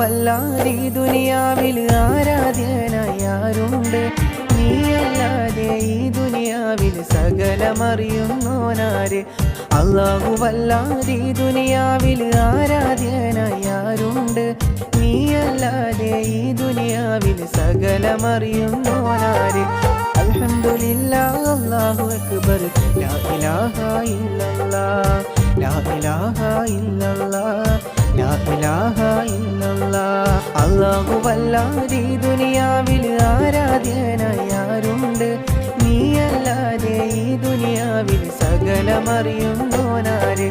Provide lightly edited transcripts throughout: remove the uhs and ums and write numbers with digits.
അല്ലാഹുവല്ലാതെ ഈ ദുനിയാവിൽ ആരാധ്യനായാരുണ്ട്? നീയല്ലാതെ ഈ ദുനിയാവിൽ സകലമറിയുന്നോനാര്? അല്ലാഹുവല്ലാതെ ഈ ദുനിയാവിൽ ആരാധ്യനായാരുണ്ട്? നീയല്ലാതെ ഈ ദുനിയാവിൽ സകലമറിയുന്നോനാര്? അൽഹംദുലില്ലാഹ് അല്ലാഹു അക്ബർ ലാ ഇലാഹ ഇല്ലല്ലാഹ് ലാ ഇലാഹ ഇല്ലല്ലാഹ് ലാ ഇലാഹ ഇല്ലല്ലാഹ്. അല്ലാഹുവല്ലാതെ ഈ ദുനിയാവിൽ ആരാധ്യനായാരുണ്ട്? നീയല്ലാതെ ഈ ദുനിയാവിൽ സകലമറിയുന്നോനാര്?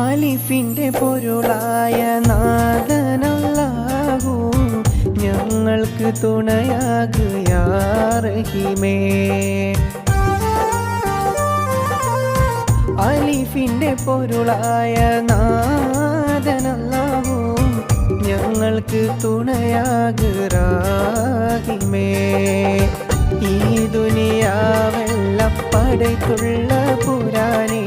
അലിഫിൻ്റെ പൊരുളായ നാഥനല്ലാഹു ഞങ്ങൾക്ക് തുണയാകു യാ റഹീമേ. അലിഫിൻ്റെ പൊരുളായ നാഥനല്ലാഹു ഞങ്ങൾക്ക് തുണയാകു റഹീമേ. ഈ ദുനിയാവെല്ലാം പടയ്ക്കുള്ള പുരാനേ,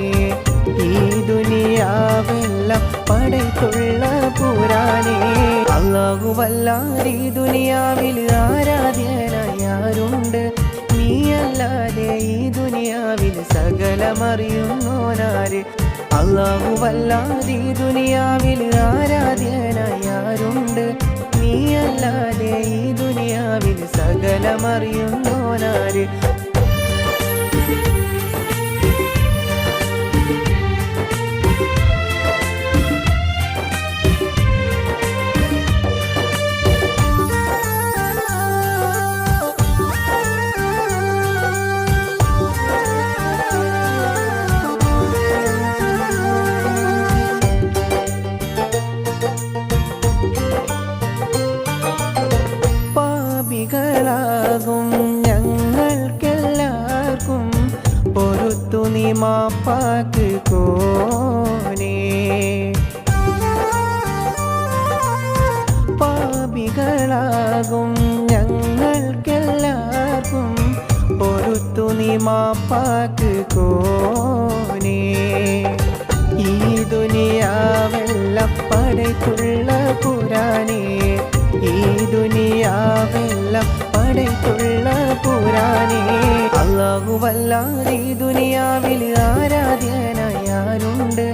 ഈ ദുനിയാവെല്ലാം പടയ്ക്കുള്ള പുരാനേ. അല്ലാഹുവല്ലാതെ ഈ ദുനിയാവിൽ ആരാധ്യനായാരുണ്ട്? നീയല്ലാതെ ഈ ദുനിയാവിൽ സകലമറിയുന്നോനാര്? അല്ലാഹുവല്ലാതെ ഈ ദുനിയാവിൽ ആരാധ്യനായാരുണ്ട്? നീയല്ലാതെ ഈ ദുനിയാവിൽ സകലമറിയുന്നോനാര്? പാപികളാകും ഞങ്ങൾക്കെല്ലാവർക്കും പൊറുത്തു നീ മാപ്പാക്ക് കോനേ. പാപികളാകും ഞങ്ങൾക്കെല്ലാവർക്കും പൊറുത്തു നീ മാപ്പാക്ക് കോനേ. ഈ ദുനിയാവെല്ലാം പടയ്ക്കുള്ള പുരാനേ, ഈ ദുനിയാവെല്ലാം പടയ്ക്കുള്ള പുരാനേ. അല്ലാഹുവല്ലാതെ ഈ ദുനിയാവിൽ ആരാധ്യനായാരുണ്ട്?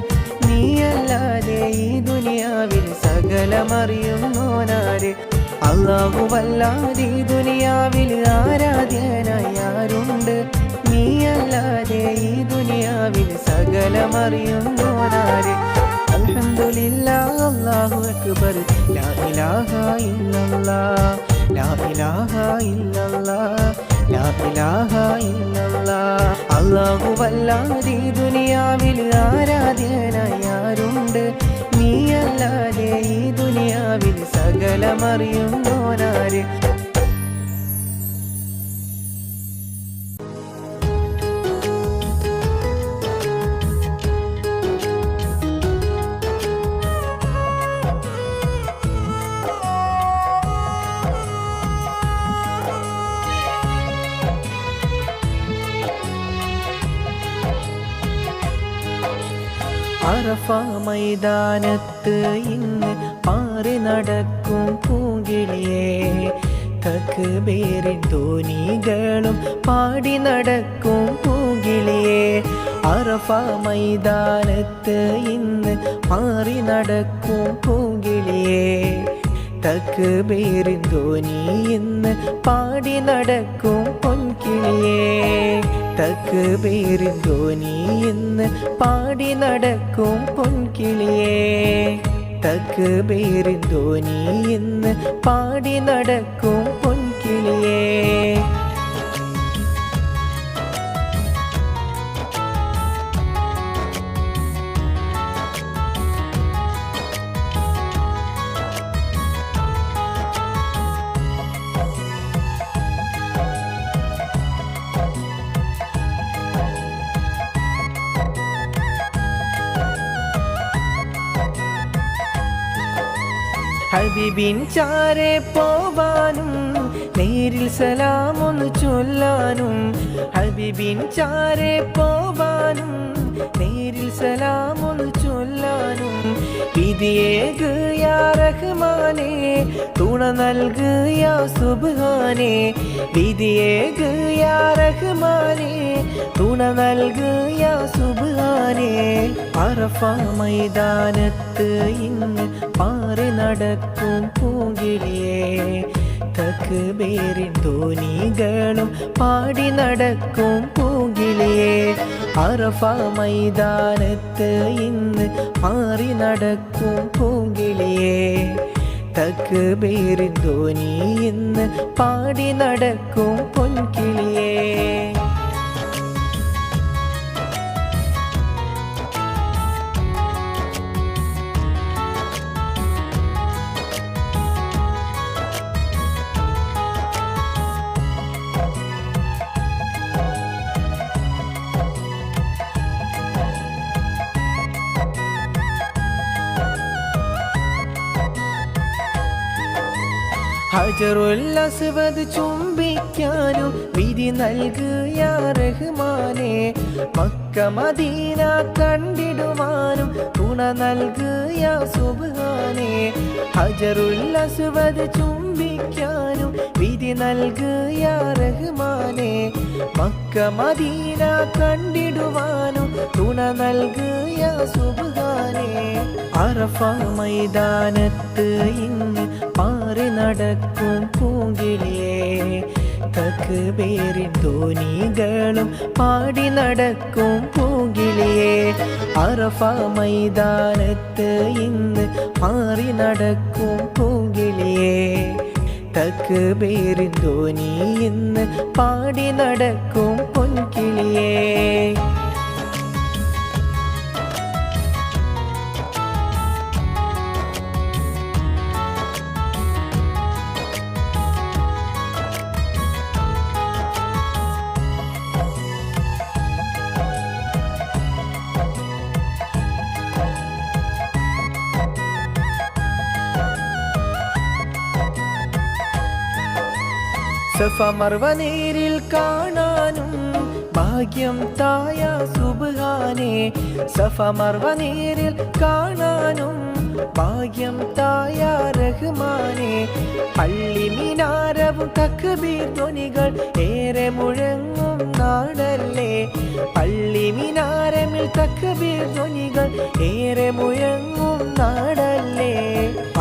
നീയല്ലാതെ ഈ ദുനിയാവിൽ സകലമറിയുന്നോനാര്? അല്ലാഹുവല്ലാതെ ഈ ദുനിയാവിൽ ആരാധ്യനായാരുണ്ട്? നീയല്ലാതെ ഈ ദുനിയാവിൽ സകലമറിയുന്നോനാര്? അൽഹംദുലില്ലാഹ് അല്ലാഹു അക്ബർ ലാ ഇലാഹ ഇല്ലല്ലാഹ് ലാ ഇലാഹ ഇല്ലല്ലാഹ് ലാ ഇലാഹ ഇല്ലല്ലാഹ്. അല്ലാഹുവല്ലാതെ ഈ ദുനിയാവിൽ ആരാധ്യനായാരുണ്ട്? നീയല്ലാതെ ഈ ദുനിയാവിൽ സകലമറിയുന്നോനാര്? അറഫ മൈതാനത്ത് ഇന്ന് പാറി നടക്കും പൂങ്കിളിയേ, തക്ബീറിൻ ധ്വനികളും പാടി നടക്കും പൂങ്കിളിയേ. അറഫ മൈതാനത്ത് ഇന്ന് പാറി നടക്കും പൂങ്കിളിയേ, തക്ബീറിൻ ധ്വനി ഇന്ന് പാടി നടക്കും പൊൻകിളിയേ. തക്ബീറിൻ ധ്വനി ഇന്ന് പാടി നടക്കും പൊൻകിളിയേ. തക്ബീറിൻ ധ്വനി ഇന്ന് പാടി നടക്കും പൊൻകിളിയേ. ഹബീബിൻ ചാരെ പോവാനും നേരിൽ സലാമൊന്ന് ചൊല്ലാനും ഹബീബിൻ ചാരെ പോവാനും നേരിൽ സലാമൊന്ന് ചൊല്ലാനും വിധിയേക് യാ റഹ്മാനേ തുണ നൽക് യാ സുബ്ഹാനേ വിധിയേക് യാ റഹ്മാനേ തുണ നൽക് യാ സുബ്ഹാനേ അറഫ മൈതാനത്ത് ഇന്ന് പാറി നടക്കും പൂങ്കിളിയേ തക്ബീറിൻ ധ്വനികളും പാടി നടക്കും പൂങ്കിളിയേ അറഫ മൈതാനത്ത് ഇന്ന് പാറി നടക്കും പൂങ്കിളിയേ തക്ബീറിൻ ധ്വനി ഇന്ന് പാടി നടക്കും പൊൻകിളിയേ ഹജറുൽ അസ്വദ് ചുംബിക്കാനും വിധി നൽക് യാ റഹ്മാനേ മക്ക മദീന കണ്ടിടുവാനും തുണ നൽക് യാ സുബ്ഹാനേ ഹജറുൽ അസ്വദ് ചുംബിക്കാനും വിധി നൽക് യാ റഹ്മാനേ മക്ക മദീന കണ്ടിടുവാനും തുണ നൽക് യാ സുബ്ഹാനേ അറഫ മൈതാനത്ത് ഇന്ന് പാറി നടക്കും പൂങ്കിളിയേ തക്ബീറിൻ ധ്വനികളും പാടി നടക്കും പൂങ്കിളിയേ അറഫ മൈതാനത്ത് ഇന്ന് പാറി നടക്കും പൂങ്കിളിയേ തക്ബീറിൻ ധ്വനി ഇന്ന് പാടി നടക്കും പൊൻകിളിയേ സഫ മർവ നേരിൽ കാണാനും ഭാഗ്യം തായ സുബ്ഹാനേ സഫ മർവ നേരിൽ കാണാനും ഭാഗ്യം തായ റഹ്മാനേ പള്ളി മിനാരവും തക്ബീർ ധ്വനികൾ ഏറെ മുഴങ്ങും നാടല്ലേ പള്ളി മിനാരമിൽ തക്ബീർ ധ്വനികൾ ഏറെ മുഴങ്ങും നാടല്ലേ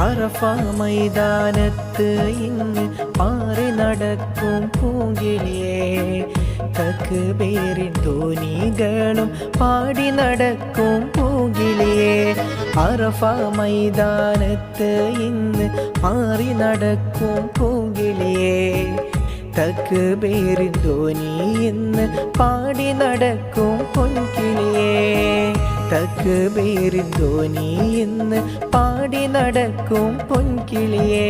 അറഫ മൈതാനത്ത് ഇന്ന് പാറി നടക്കും പൂങ്കിളിയേ തക്ബീറിൻ ധ്വനികളും പാടി നടക്കും പൂങ്കിളിയേ അറഫ മൈതാനത്ത് ഇന്ന് പാറി നടക്കും പൂങ്കിളിയേ തക്ബീറിൻ ധ്വനി ഇന്ന് പാടി നടക്കും പൊൻകിളിയേ തക്ബീറിൻ ധ്വനി ഇന്ന് പാടി നടക്കും പൊൻകിളിയേ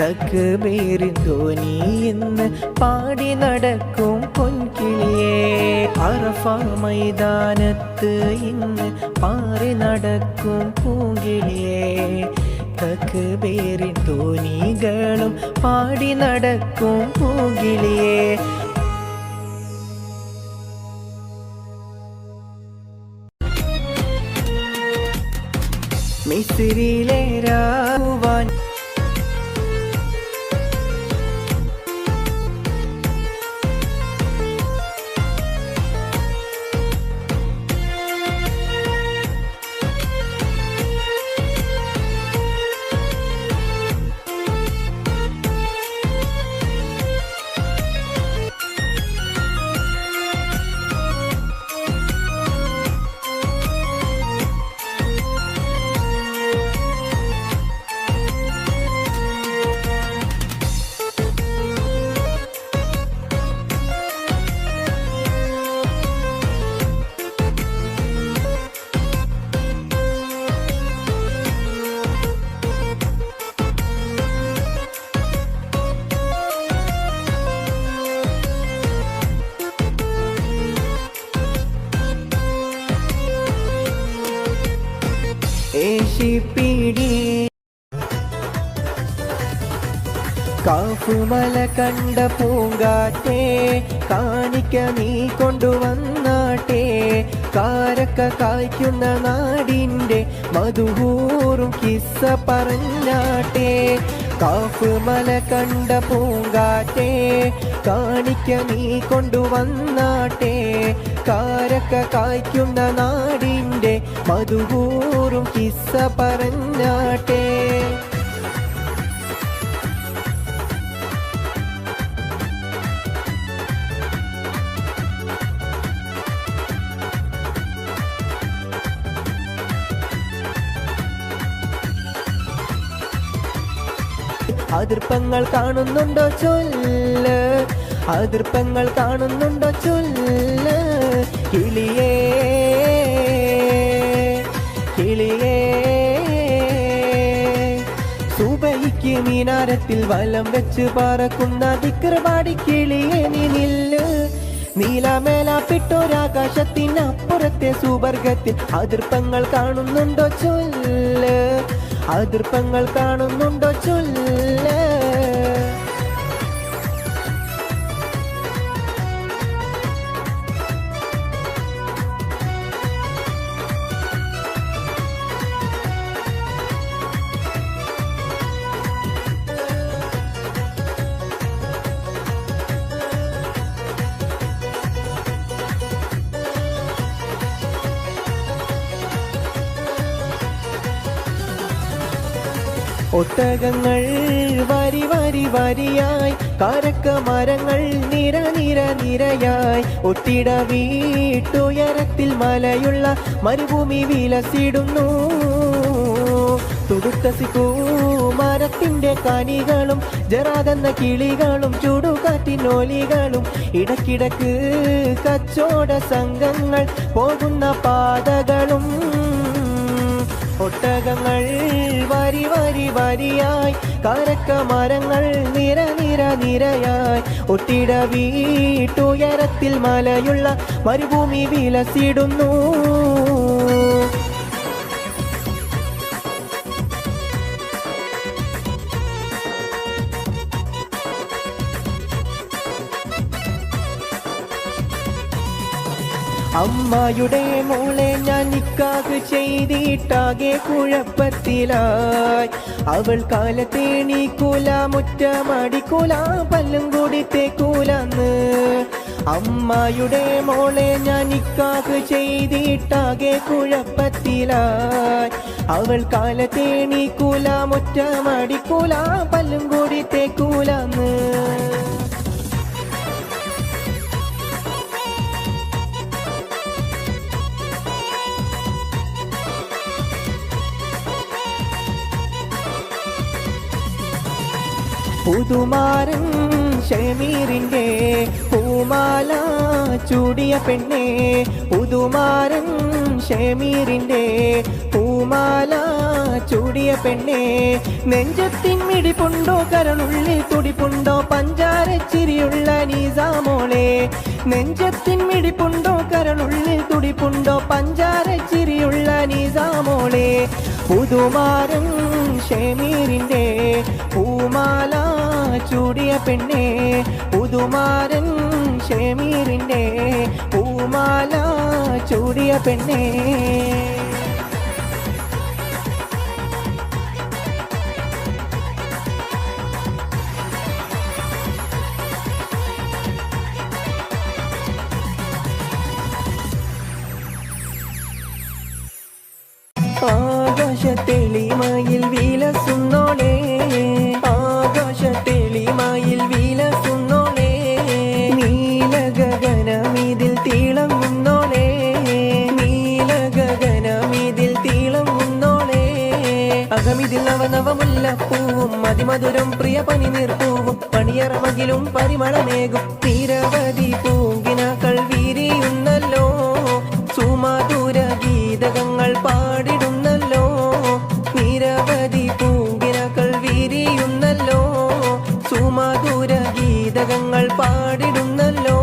തക്ബീറിൻ ധ്വനി ഇന്ന് പാടി നടക്കും പൊൻകിളിയേ അറഫ മൈതാനത്ത് ഇന്ന് പാറി നടക്കും പൂങ്കിളിയേ തക്ബീറിൻ ധ്വനികളും പാടി നടക്കും പൂങ്കിളിയേ മിസ്രിലെ രാവാൻ ഏശിപ്പിടി കാഫുമല കണ്ട പൂങ്കാറ്റേ കാണിക്ക നീ കൊണ്ടുവന്നാട്ടെ കാരക്ക കായ്ക്കുന്ന നാടിൻ്റെ മധുഹൂറും കിസ്സ പറഞ്ഞാട്ടെ കാഫുമല കണ്ട പൂങ്കാറ്റേ കാണിക്ക നീ കൊണ്ടുവന്നാട്ടെ കാരക്ക കായ്ക്കുന്ന നാടിൻ്റെ മധുഹൂറും കിസ്സ പറഞ്ഞാട്ടെ അതിർപ്പങ്ങൾ കാണുന്നുണ്ടോ ചൊല്ല് അതിർപ്പങ്ങൾ കാണുന്നുണ്ടോ ചൊല്ല് കിളിയേ കിളിയേ സുബഹിക്ക് മീനാരത്തിൽ വലം വെച്ച് പറക്കുന്ന ദിക്ർപാടി കിളിയേ നീ നില്ല് നീലമേലാപ്പിട്ടൊരാകാശത്തിനപ്പുറത്തെ സുവർഗത്തിൽ അതിർപ്പങ്ങൾ കാണുന്നുണ്ടോ ചൊല്ല് അതിർപ്പങ്ങൾ കാണുന്നുണ്ടോ ചൊല്ല് ഒട്ടകങ്ങൾ വരി വരി വരിയായി കാരക്ക മരങ്ങൾ നിര നിര നിരയായി ഒട്ടിട വീട്ടുയരത്തിൽ മലയുള്ള മരുഭൂമി വിലസിടുന്നു തുടുക്കസിക്കൂ മരത്തിന്റെ കനികളും ജറാതെന്ന കിളികളും ചൂടുകാറ്റിനോലികളും ഇടക്കിടക്ക് കച്ചോട സംഘങ്ങൾ പോകുന്ന പാതകളും ഒട്ടകങ്ങൾ വരി വരി വരിയായി കാരക്ക മരങ്ങൾ നിര നിര നിരയായി ഒട്ടിട വീട്ടുയരത്തിൽ മലയുള്ള മരുഭൂമി വിലസിടുന്നു അമ്മായുടെ മോളെ ഞാൻ നിക്കാഹ് ചെയ്തിട്ടാകെ കുഴപ്പത്തിലായി അവൾ കാലത്തേണീക്കൂല മുറ്റമടിക്കൂല പല്ലും കൂടി തേക്കൂലന്ന് അമ്മായുടെ മോളെ ഞാൻ നിക്കാഹ് ചെയ്തിട്ടാകെ കുഴപ്പത്തിലായി അവൾ കാലത്തേണീക്കൂല മുറ്റമടിക്കൂല പല്ലും കൂടി തേക്കൂലന്ന് പുതുമാരൻ ഷമീറിൻ്റെ പൂമാല ചൂടിയ പെണ്ണേ പുതുമാരൻ ഷമീറിൻ്റെ പൂമാല ചൂടിയ പെണ്ണേ നെഞ്ചത്തിൻ മിടിപ്പുണ്ടോ കരളുള്ളിൽ തുടിപ്പുണ്ടോ പഞ്ചാരച്ചിരിയുള്ള നിസാമോളെ നെഞ്ചത്തിൻ മിടിപ്പുണ്ടോ കരളുള്ളിൽ തുടിപ്പുണ്ടോ പഞ്ചാരച്ചിരിയുള്ള നിസാമോളെ പുതുമാരൻ ഷമീറിൻ്റെ പൂമാല ചൂടിയ പെണ്ണേ പുതുമാരൻ ഷമീറിൻ്റെ പൂമാല ചൂടിയ പെണ്ണേ ആകാശത്തെളിമയിൽ വിലസുന്നോളേ ആകാശത്തെളിമയിൽ വിലസുന്നോളേ നീലഗഗനമിതിൽ തിളങ്ങുന്നോളേ നീലഗഗനമിതിൽ തിളങ്ങുന്നോളേ അകമിതിൽ നവനവമുല്ലപ്പൂവും മതിമധുരം പ്രിയ പനിനീർപ്പൂവും പണിയറമകിലും പരിമളമേകും നിരവധി പൂങ്കിനാക്കൾ വിരിയുന്നല്ലോ സുമധുര ഗീതകങ്ങൾ പാടിടുന്നല്ലോ നിരവധി പൂങ്കിനകൾ വിരിയുന്നല്ലോ സുമധുര ഗീതകങ്ങൾ പാടിടുന്നല്ലോ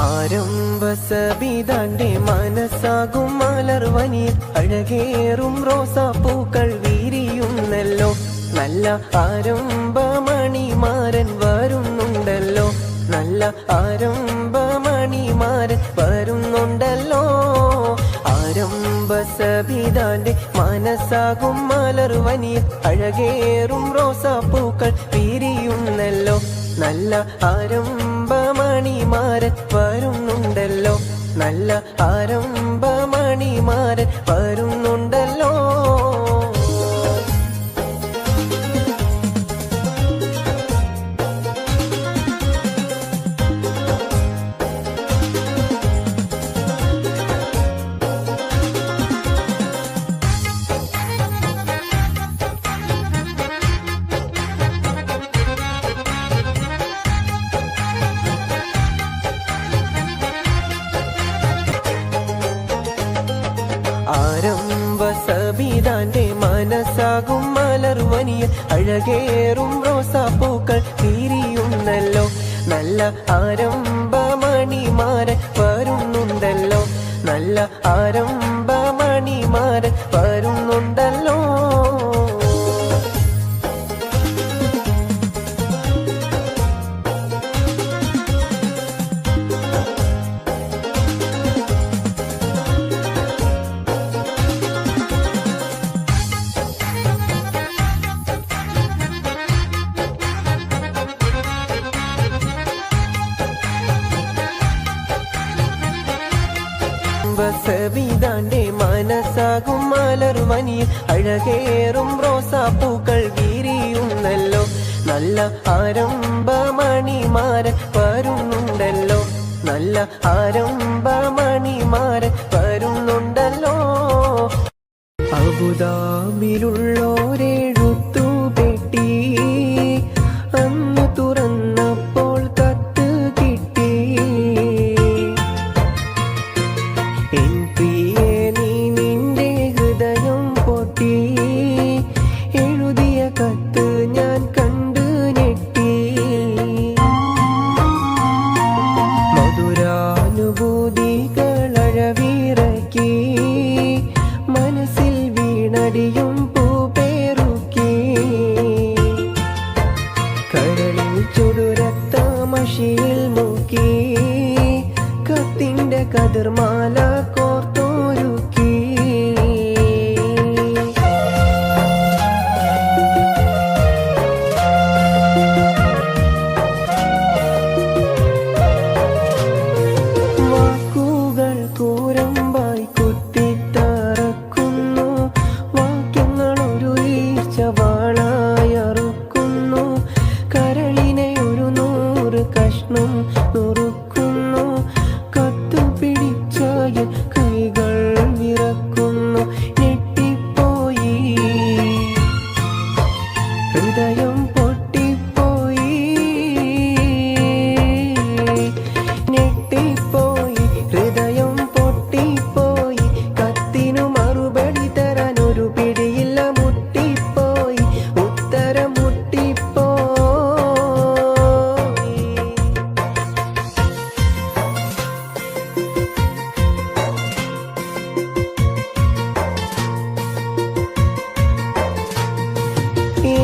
ആരംഭസബിതാന്റെ മനസ്സാകും മലർവനിയിൽ അഴകേറും റോസാപ്പൂക്കൾ വിരിയുന്നല്ലോ നല്ല ആരംഭമ മണിമാരൻ വരുന്നുണ്ടല്ലോ, നല്ല ആരംഭമണിമാരൻ വരുന്നുണ്ടല്ലോ. ആരംഭ സബിതാന്റെ മനസ്സാകും മലർവനിയിൽ അഴകേറും റോസാപ്പൂക്കൾ വിരിയുന്നല്ലോ, നല്ല ആരംഭമണിമാരൻ വരുന്നുണ്ടല്ലോ, നല്ല ആരംഭമണിമാരൻ വരുന്നുണ്ടല്ലോ. ആരംഭ സബിതാന്റെ മനസ്സാകും മലർവനിയിൽ അഴകേറും റോസാപ്പൂക്കൾ വിരിയുന്നല്ലോ, നല്ല ആരംഭമണിമാരൻ വരുന്നുണ്ടല്ലോ, നല്ല ആരംഭമണിമാരൻ വരുന്നുണ്ടല്ലോ. സബിതാന്റെ മനസ്സാകും മലർവനിയിൽ അഴകേറും റോസാപ്പൂക്കൾ വിരിയുന്നല്ലോ, നല്ല ആരംഭമണിമാരൻ വരുന്നുണ്ടല്ലോ, നല്ല ആരംഭമണിമാരൻ വരുന്നുണ്ടല്ലോ. അബുദാബിയിലുള്ളോരെഴുത്തു പെട്ടി അന്ന് തുറന്നപ്പോൾ കത്ത് കിട്ടി, എൻ പ്രിയേ നീ നിന്റെ ഹൃദയം പൊട്ടി, എഴുതിയ കത്ത് ഞാൻ കണ്ടു ഞെട്ടി, മധുരാനുഭൂതികളഴവിറക്കി മനസ്സിൽ വീണടിയും പൂപേറുക്കി, കരളിൽ ചുടുരത്ത മഷിയിൽ മുക്കി കത്തിന്റെ കതിർമാല കോർത്തൊരുക്കി. വാക്കുകൾ കൂരമ്പായി കുത്തിത്തറക്കുന്നു, വാക്യങ്ങൾ ഒരു ഈർച്ചവാളായി അറുക്കുന്നു, കരളിനെ ഒരു 100 കഷ്ണം നുറുക്കുന്നു, കത്തു പിടിച്ചായ കൈകൾ വിറക്കുന്നു, ഞെട്ടിപ്പോയി ഹൃദയം പൊട്ടിപ്പോയി, ഞെട്ടിപ്പോയി ഹൃദയം പൊട്ടിപ്പോയി, കത്തിനു മറുപടി തരാൻ ഒരു പിടിയില്ല, മുട്ടിപ്പോയി ഉത്തരം മുട്ടിപ്പോയി.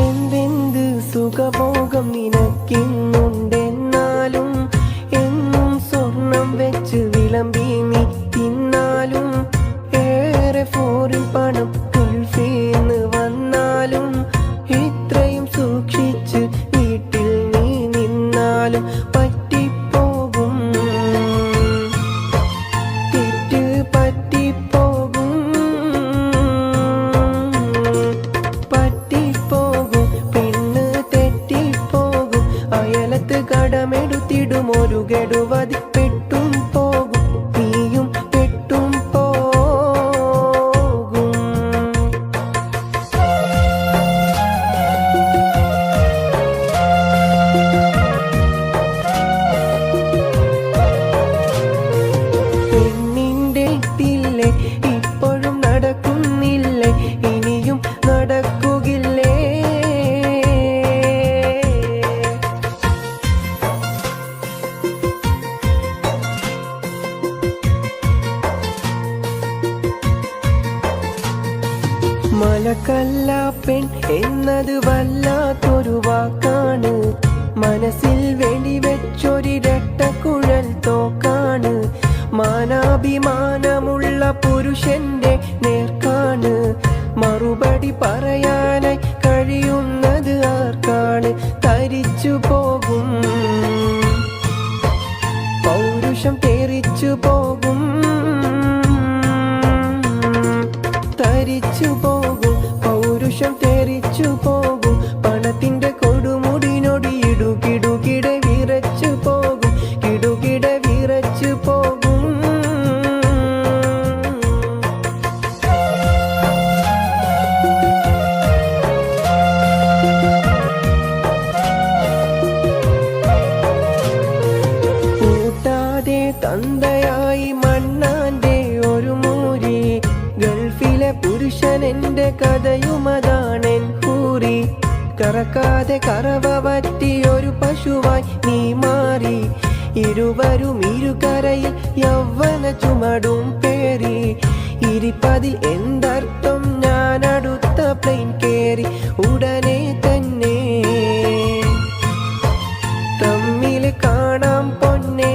എന്തെന്ത് സുഖഭോഗം നിനക്കിന്നുണ്ടെന്നാലും, എന്നും സ്വർണം വെച്ച് വിളമ്പി നീ തിന്നാലും, ഏറെ ഫോറിൻ പണം ഗൾഫീന്ന് വന്നാലും, ഇത്രയും സൂക്ഷിച്ച് വീട്ടിൽ നീ നിന്നാലും പറ്റിപ്പോകും, തെറ്റ് പറ്റിപ്പോകും, പറ്റിപ്പോകും പെണ്ണ് തെറ്റിപ്പോകും, അയലത്ത് കടമെടുത്തിടും ഒരു ഗഡുവതി പെട്ടും പോകും, നീയും പെട്ടും പോകും. പെണ്ണിന്റെ തില്ലേ ഇപ്പോഴും നടക്കുന്നില്ലേ, ഇനിയും നടക്കുകില്ലേ. മലക്കല്ല പെൺ എന്നത് വല്ലാത്തൊരു വാക്കാണ്, മനസ്സിൽ വേണ്ടി വെച്ചൊരിരട്ടക്കുഴൽ തോക്കാണ്. മാനാഭിമാനമുള്ള പുരുഷന്റെ നേർക്കാണ്. മറുപടി പറയാനായി കഴിയുന്നത് ആർക്കാണ്? തരിച്ചു പോകും പൗരുഷം, തെറിച്ചു പോകും, തരിച്ചു പോകും പൗരുഷം, തെറിച്ചു പോകും. പണത്തിന്റെ കൊടുമുടിനൊടി ഇടുകിടുകിടെ വിറച്ചു പോകും, കിടുകിട വിറച്ചു പോകും. കൂട്ടാതെ തന്തയായി മണ്ണാന്റെ ഒരു മൂരി, ഗൾഫിലെ പുരുഷനെന്റെ കഥയുമതാണെൻ ഹൂറി. കറക്കാതെ കറവ പറ്റിയൊരു പശുവായി നീ മാറി. ഇരുവരും ഇരുകരയിൽ യൗവന ചുമടും പേറി. ഇരിപ്പതിൽ എന്തർത്ഥം? ഞാൻ അടുത്ത പ്ലെയിൻ കേറി. ഉടനെ തന്നെ തമ്മിൽ കാണാം പൊന്നേ,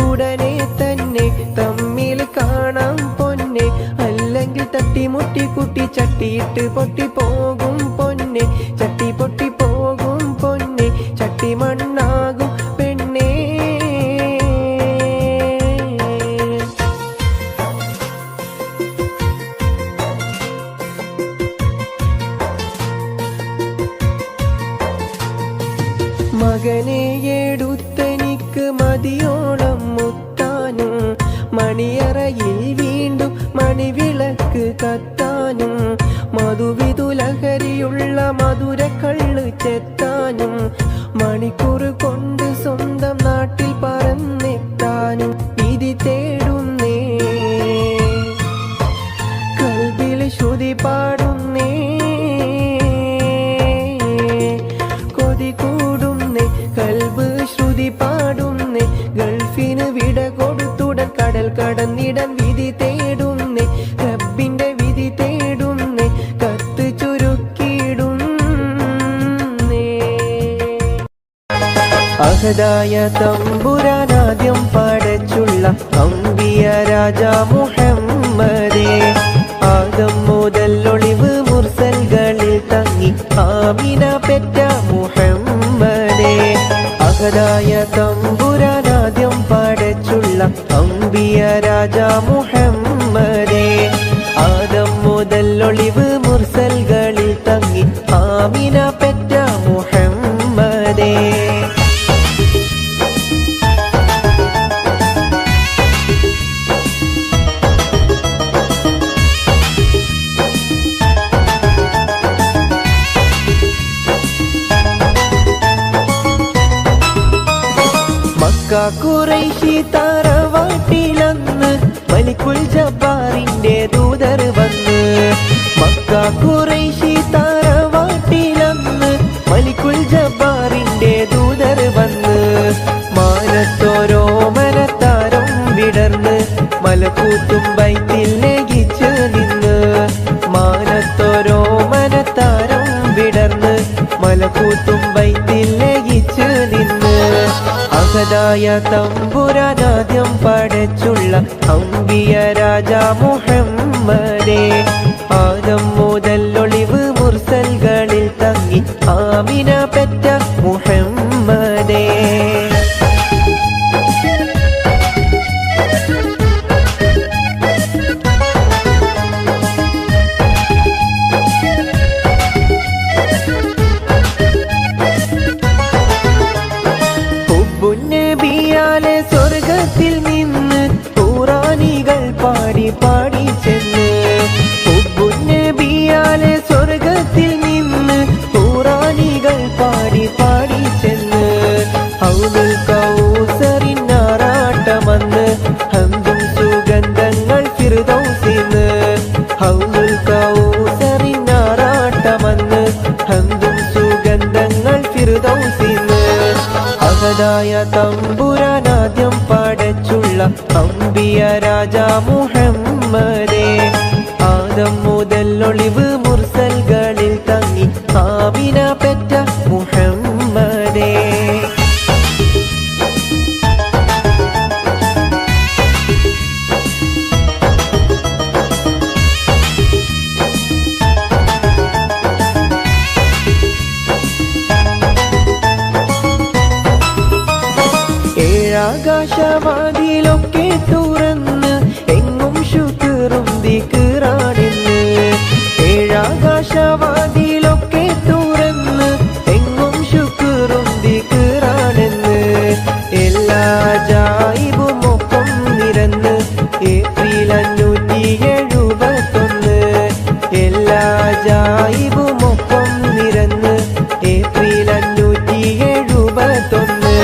ഉടനെ തന്നെ തമ്മിൽ കാണാം പൊന്നെ. അല്ലെങ്കിൽ തട്ടിമുട്ടി കുട്ടി ചട്ടിയിട്ട് പൊട്ടിപ്പോകും പൊന്നെ, ചട്ടി പൊട്ടിപ്പോകും പൊന്നെ, ചട്ടി മണ്ണാകും പെണ്ണേ. മകനെ എടുത്തെനിക്ക് മതിയോളം മുത്താനും, മണിയറയിൽ വീണ്ടും മണിവിളക്ക് കത്താനും, മധുവിധുലഹരിയുള്ള മധുരക്കള്ള് ചെത്താനും, മണിക്കൂർ കൊണ്ട് സ്വന്തം നാട്ടിൽ പറന്നെത്താനും വിധി തേടുന്നേ. കൽബിൽ ശ്രുതി പാടുന്നേ, കൊതി കൂടുന്നേ, കൽബ് ശ്രുതി പാടുന്നേ. ഗൾഫിന് വിട കൊടുത്തുടൻ കടൽ കടന്നിടൻ വിധി തേടുന്നേ, റബ്ബിന്റെ വിധി തേടുന്നേ, കത്ത് ചുരുക്കിയിടുന്നേ. അഹദായ തമ്പുരാനാദ്യം പടച്ചുള്ള അമ്പിയ രാജാ മുഹമ്മദേ, ആദം മുതൽ ഒളിവ് മുർസൽകളിൽ തങ്ങി ആമിന പെറ്റ മുഹമ്മദേ. അഹദായ തമ്പുരാനാദ്യം പടച്ചുള്ള അമ്പിയ രാജാ മുഹമ്മദേ, ആദം മുതൽ ഒളിവ് മുർസൽകളിൽ തങ്ങി ആമിന പെറ്റ മുഹമ്മദേ. മക്ക ഖുറൈശി തറവാട്ടിലന്ന് മലിക്കുൽ ജബ്ബാറിന്റെ ദൂതർ വന്ന്. മക്ക ഖുറൈശി തറവാട്ടിലന്ന് മലിക്കുൽ ജബ്ബാറിന്റെ ദൂതർ വന്ന്. മാനത്തോരോ മനത്താരം വിടർന്ന് മലക്കൂത്തും ബൈത്തിൽ ലയിച്ച് നിന്ന്. മാനത്തോരോ മനത്താരം വിടർന്ന് മലക്കൂത്തും ബൈത്തിൽ ലയിച്ച് നിന്ന്. അഹദായ തമ്പുരാനാദ്യം പടച്ചുള്ള അമ്പിയ രാജാ മുഹമ്മദേ, ആദം മുതൽ ഒളിവ് മുർസൽകളിൽ തങ്ങി ആമിന പെറ്റ മുഹമ്മദേ. നബിയാലെ സ്വർഗത്തിൽ നിന്ന് ഖുറാനികൾ പാടി പാടി ചെന്ന്. നബിയാലെ സ്വർഗത്തിൽ നിന്ന് ഖുറാനികൾ പാടി പാടി ചെന്ന്. ഹൗലുൽ കൗസറിനാറാട്ടമന്ന് ഹംദും സുഗന്ധങ്ങൾ ഫിർദൗസിന്ന്. ഹൗലുൽ കൗസറിനാറാട്ടമന്ന് ഹംദും സുഗന്ധങ്ങൾ ഫിർദൗസിന്ന്. അഹദായ തമ്പുരാനാദ്യം പടച്ചുള്ള അമ്പിയ രാജാ മുഹമ്മദേ, ആദം മുതൽ ഒളിവ് മുർസൽകളിൽ തങ്ങി ആമിന പെറ്റ മുഹമ്മദേ. ഏഴാകാശവാതിലൊക്കെ തുറന്ന് എങ്ങും ശുക്റും ദിക്റാണെന്ന്. ഏഴാകാശവാതിലൊക്കെ തുറന്ന് എങ്ങും ശുക്റും ദിക്റാണെന്ന്. എല്ലാ ജായിബും ഒപ്പം നിരന്ന് ഏപ്രിൽ 571. എല്ലാ ജായിബും ഒപ്പം നിരന്ന് ഏപ്രിൽ 571.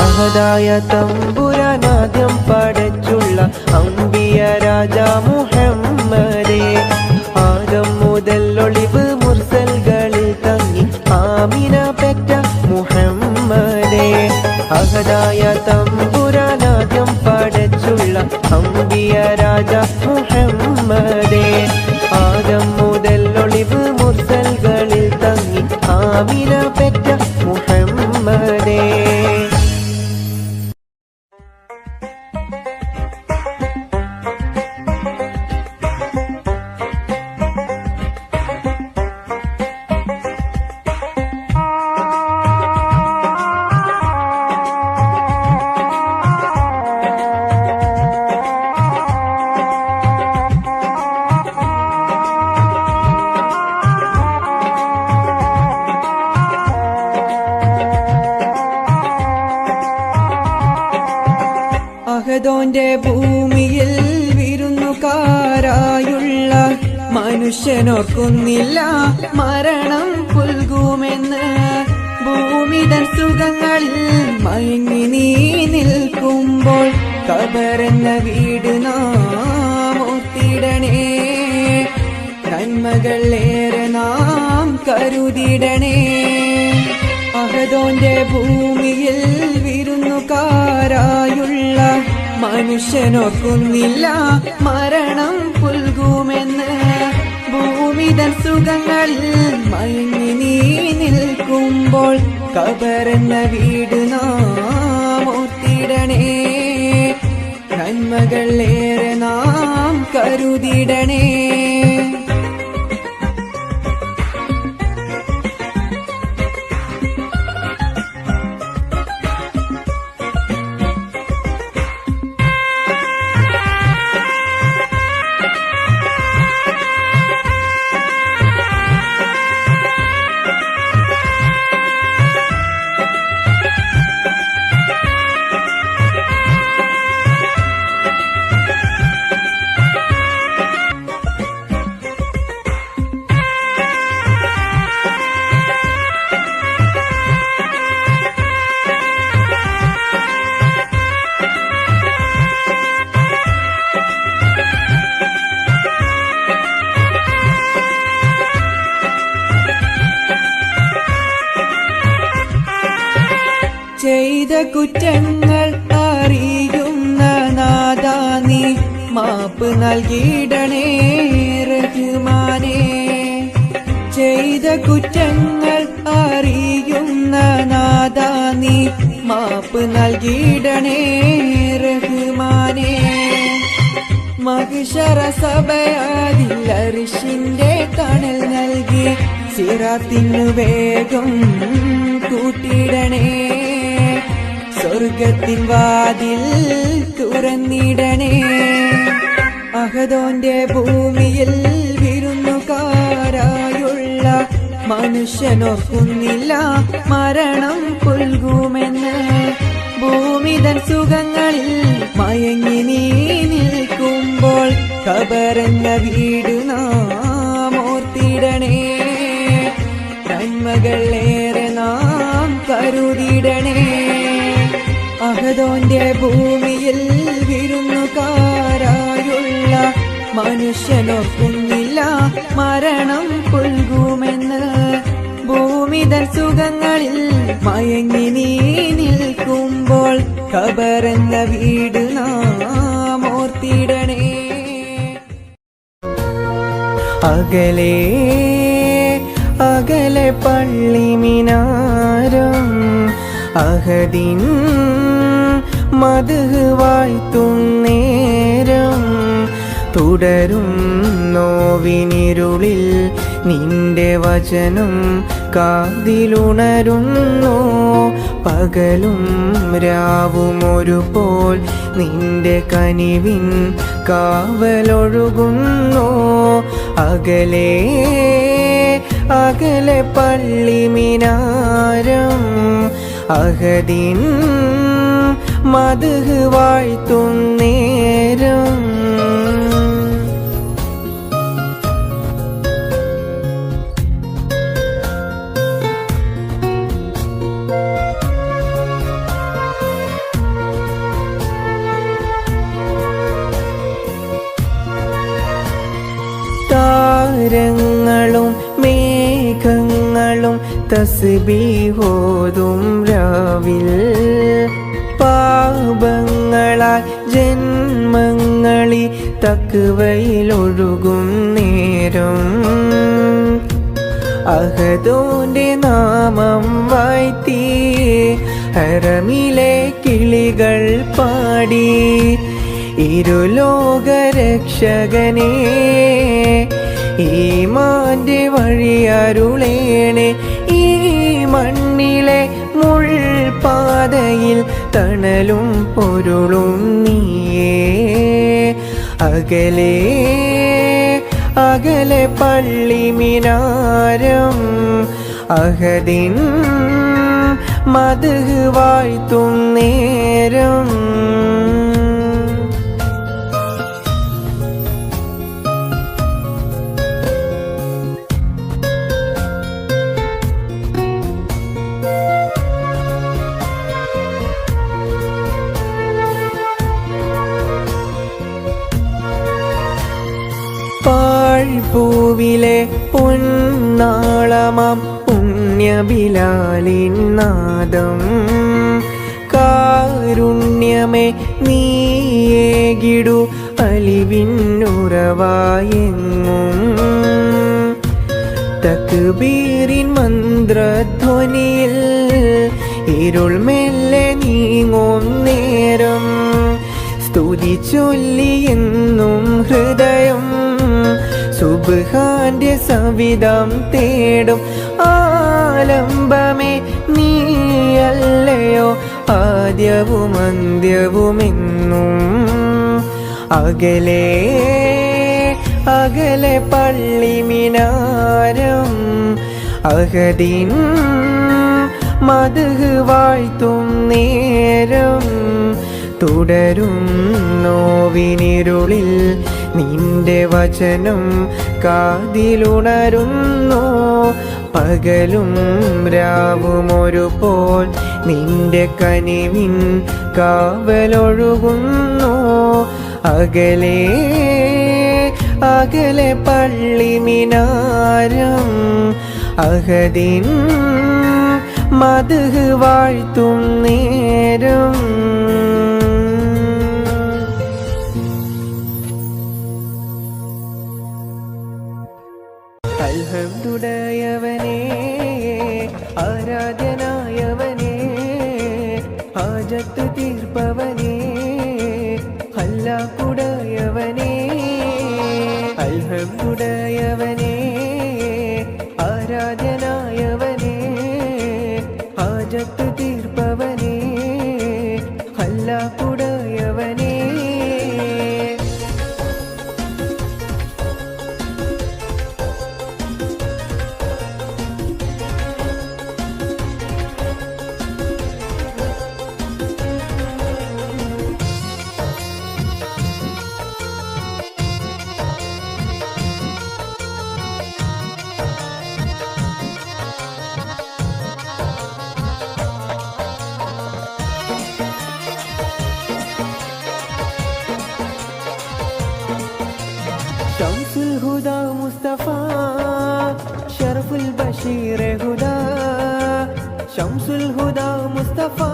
അഹദായ തമ്പുരാനാദ്യം പടച്ചുള്ള അംബിയ രാജാ മുഹമ്മദേ. ആദം മുതൽ ഒളിവ് മുർസൽകളിൽ തങ്ങി ആമിന പെറ്റ മുഹമ്മദേ. അഹദായ തമ്പുരാനാദ്യം പടച്ചുള്ള അംബിയ രാജാ മുഹമ്മദേ. ആദം മുതൽ ഒളിവ് മുർസൽകളിൽ തങ്ങി ആമിന പെറ്റ മുഹമ്മദേ. അഹദോന്റെ ഭൂമിയിൽ വിരുന്നുകാരായുള്ള മനുഷ്യനോർക്കുന്നില്ല മരണം പുൽകുമെന്ന്. ഭൂമിതൻ സുഖങ്ങളിൽ മയങ്ങി നീ നിൽക്കുമ്പോൾ ഖബറെന്ന വീട് നാം ഓർത്തിടണേ. നന്മകൾ ഏറെ നാം കരുതിടണേ. അഹദോന്റെ ഭൂമിയിൽ വിരുന്നുകാരായുള്ള മനുഷ്യനോർക്കുന്നില്ല മരണം പുൽകുമെന്ന്. ഭൂമിതൻ സുഖങ്ങളിൽ മയങ്ങി നീ നിൽക്കുമ്പോൾ ഖബറെന്ന വീട് നാം ഓർത്തിടണേ. നന്മകൾ ഏറെ നാം കരുതിടണേ. ചെയ്ത കുറ്റങ്ങൾ അറിയുന്ന നാഥാ നീ മാപ്പ് നൽകിയിടണേ റഹ്മാനേ. ചെയ്ത കുറ്റങ്ങൾ അറിയുന്ന നാഥാ നീ മാപ്പ് നൽകിയിടണേ റഹ്മാനേ. മഹിഷറ സഭയാതിൽ അർശിന്റെ തണൽ നൽകി സിറാത്തിനു വേഗം കൂട്ടിടണേ. സ്വർഗത്തിൻ വാതിൽ തുറന്നിടണേ. അഹദോന്റെ ഭൂമിയിൽ വിരുന്നുകാരായുള്ള മനുഷ്യനോർക്കുന്നില്ല മരണം പുൽകുമെന്ന്. ഭൂമിതൻ സുഖങ്ങളിൽ മയങ്ങി നീ നിൽക്കുമ്പോൾ ഖബറെന്ന വീട് നാം ഓർത്തിടണേ. നന്മകൾ ഏറെ നാം കരുതിടണേ. അഹദോന്റെ ഭൂമിയിൽ വിരുന്നുകാരായുള്ള മനുഷ്യനോർക്കുന്നില്ല മരണം പുൽകുമെന്ന്. ഭൂമിതൻ സുഖങ്ങളിൽ മയങ്ങി നീ നിൽക്കുമ്പോൾ ഖബറെന്ന വീട് നാം ഓർത്തിടണേ. അകലേ അകലെ പള്ളി മിനാരം അഹദിൻ മദ്ഹ് വാഴ്ത്തും നേരം തുടരും നോവിനിരുളിൽ നിന്റെ വചനം കാതിലുണരുന്നു പകലും രാവും ഒരുപോൽ നിന്റെ കനിവിൻ കാവലൊഴുകുന്നു അകലെ അകലെ പള്ളി മിനാരം അഹദിൻ മദ്ഹ് വാഴ്ത്തും നേരം താരങ്ങളും മേഘങ്ങളും തസ്ബീഹോതും രാവിൽ പാപങ്ങളാൽ ജന്മങ്ങളി തക്വയിലൊഴുകും നേരം അഹദോന്റെ നാമം വാഴ്ത്തി ഹറമിലെ കിളികൾ പാടി ഇരുലോകരക്ഷകനെ ഈമാന്റെ വഴിയരുളേണേ ഈ മണ്ണിലെ മുൾപാതയിൽ തണലും പൊരുളും നീയേ അകലെ അകലെ പള്ളി മിനാരം അഹദിൻ മദ്ഹ് വാഴ്ത്തും നേരം പാഴ്പൂവിലെ പൊന്നാളമാം പുണ്യബിലാലിൻ നാദം കാരുണ്യമേ നീയേകിടു അലിവിന്നുറവായെങ്ങും തക്ബീറിൻ മന്ത്രധ്വനിയിൽ ഇരുൾ മെല്ലെ നീങ്ങും നേരം സ്തുതി ചൊല്ലിയെന്നും ഹൃദയം സുബ്ഹാന്റെ സവിധം തേടും ആലംബമേ നീയല്ലയോ ആദ്യവും അന്ത്യവുമെന്നും അകലെ അകലെ പള്ളി മിനാരം അഹദിൻ മദ്ഹ് വാഴ്ത്തും നേരം തുടരും നോവിനിരുളിൽ നിന്റെ വചനം കാതിലുണരുന്നു പകലും രാവും ഒരുപോൽ നിന്റെ കനിവിൻ കാവലൊഴുകുന്നു അകലെ അകലെ പള്ളി മിനാരം അഹദിൻ മദ്ഹ് വാഴ്ത്തും നേരം അൽഹംദുലില്ലാഹവനേ ആരാധ്യനായവനേ ഹാജത്ത് തീർപ്പവനേ അല്ലാഹുടയവനേ അൽഹംദുലില്ലാഹവനേ ആരാധ്യനായവനേ ഹാജത്ത് തീർപ്പവനേ അല്ലാഹുടയവനേ शम्सुल हुदा मुस्तफा शरफुल बशीर हुदा शम्सुल हुदा मुस्तफा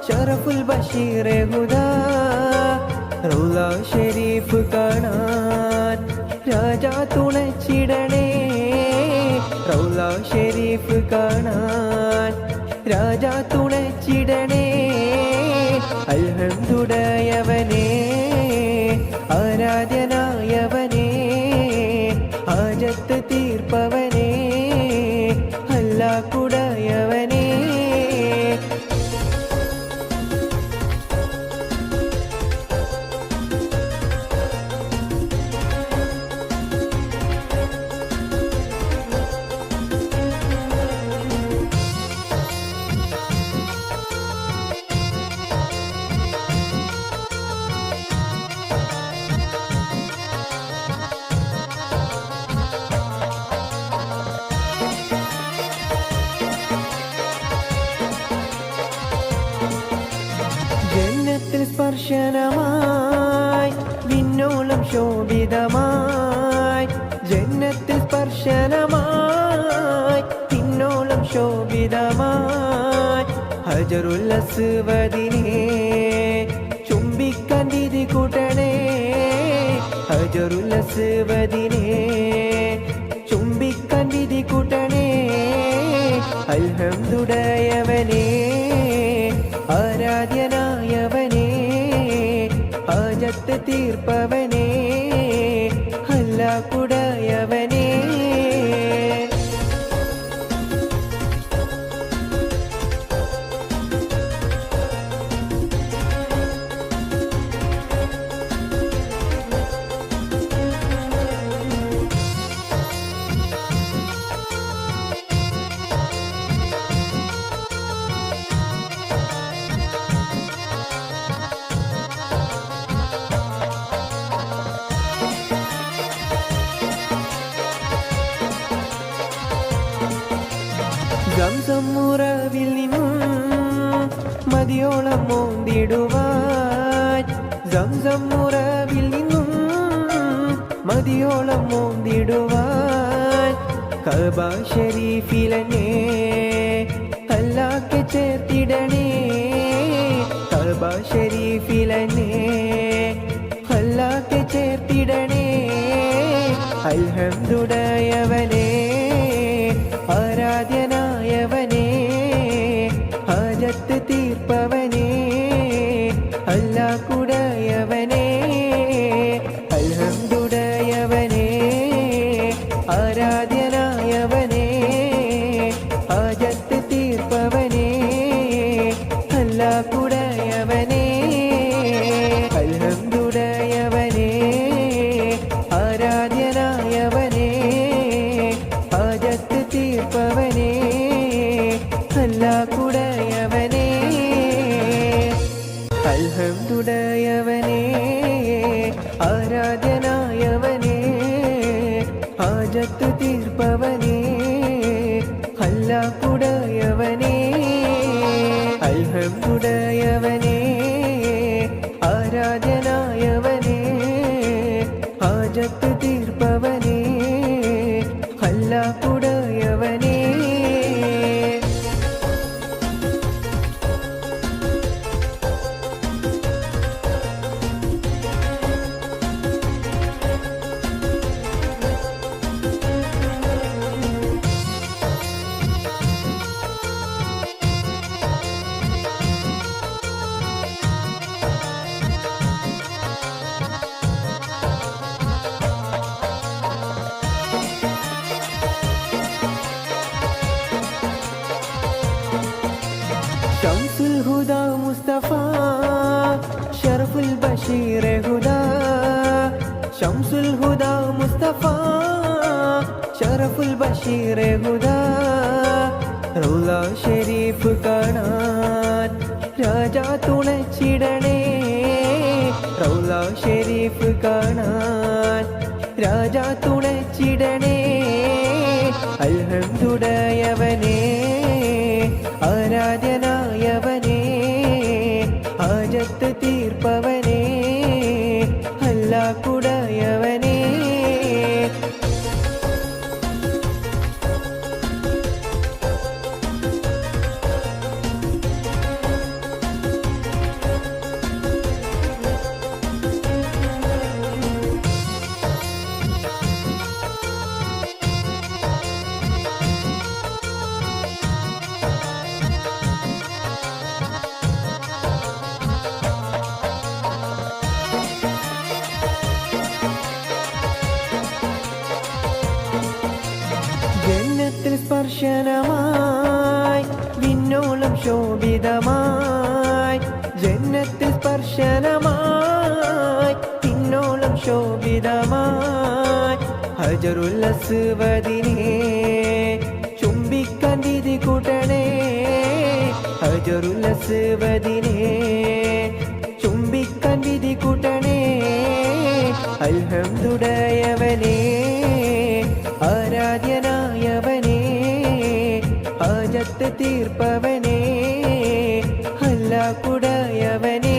शरफुल बशीर हुदा റൗള ഷരീഫ് കാണാൻ രാജാ തുണച്ചിടണേ ഷരീഫ് കാണാൻ രാജാ തുണച്ചിടണേ അൽഹംദുടയവനേ ആരാധ്യനായവനേ ഹാജത്ത് തീർപ്പവനേ അല്ലാഹുടയവനേ ജന്നത്തിൽ സ്പർശനമായി വിണ്ണോളം ശോഭിതമായി ജന്നത്തിൽ സ്പർശനമായി വിണ്ണോളം ശോഭിതമായി ഹജറുൽ അസ്വദിനെ ചുംബിക്കാൻ വിധി കൂട്ടണേ ഹജറുൽ അസ്വദിനെ ചുംബിക്കാൻ വിധി കൂട്ടണേ അൽഹംദുടയവനേ ആരാധ്യനായവനേ ഹാജത്ത് തീർപ്പവനേ അല്ലാഹുടയവനേ സംസമുറവിൽ നിന്നും മതിയോളം മോന്തിടുവാൻ സംസമുറവിൽ നിന്നും മതിയോളം മോന്തിടുവാൻ കഅബ ശരീഫിലനെ അല്ലാഹ്ക്ക് ചേർത്തിടണേ കഅബ ശരീഫിലനെ അല്ലാഹ്ക്ക് ചേർത്തിടണേ അൽഹംദുടയവനേ ആരാധ്യനായവനേ ഹാജത്ത് തീർപ്പവനേ അല്ലാഹുടയവനേ അൽഹംദുടയവനേ ആരാധ്യനായവനേ ഹാജത്ത് തീർപ്പവനേ അല്ലാഹുടയവനേ അൽഹംദുടയവനേ ആരാധ്യനായവനേ ഹാജത്ത് തീർപ്പവനേ അല്ലാഹുടയവനേ അൽഹംദുടയവനേ ആരാധ്യനായവനേ ഹാജത്ത് തീർപ്പവനേ അല്ലാഹുടയവനേ അൽഹംദുടയവനേ ആരാധ്യനായവനേ ഹാജത്ത് തീർപ്പവനേ അല്ലാഹുടയവനേ ശംസുൽ ഹുദാ മുസ്തഫ ശറഫുൽ ബഷീർ ഹുദാ ശംസുൽ ഹുദാ മുസ്തഫ ശറഫുൽ ബഷീർ ഹുദാ റൗള ഷരീഫ് കാണാൻ രാജാ തുണച്ചിടണേ റൗള ഷരീഫ് കാണാൻ രാജാ തുണച്ചിടണേ അൽഹംദുടയവനേ ആരാധ്യനായവനേ ഹാജത്ത് തീർപ്പവനേ അല്ലാഹുടയവനേ ദർശനമായി വിണ്ണോളം ശോഭിതമായി ജന്നത്തിൽ സ്പർശനമായി പിന്നോളം ശോഭിതമായി ഹജറുൽ അസ്വദിനെ ചുംബിക്കാൻ വിധി കൂട്ടണേ ഹജറുൽ അസ്വദിനെ ചുംബിക്കാൻ വിധി കൂട്ടണേ അൽഹംദുലില്ലാഹവനേ ആരാധ്യനായവനേ ഹാജത്ത് തീർപ്പവനേ അല്ലാഹുടയവനേ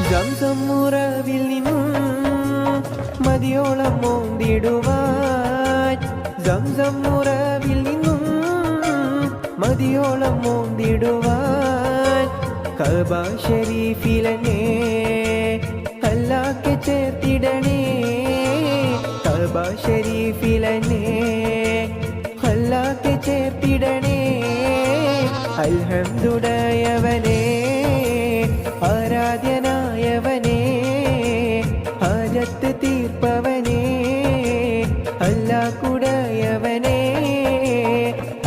സംസമുറവിൽ നിന്നും മതിയോളം മോന്തിടുവാൻ സംസമുറവിൽ നിന്നും മതിയോളം മോന്തിടുവാൻ കഅബ ശരീഫിലെന്നെ അല്ലാഹ്ക്ക് ചേർത്തിടണേ കഅബ ശരീഫിലെന്നെ അല്ലാഹ്ക്ക് ചേർത്തിടണേ അൽഹംദുലില്ലാഹവനേ ആരാധ്യനായവനേ ഹാജത്ത് തീർപ്പവനേ അല്ലാഹുടയവനേ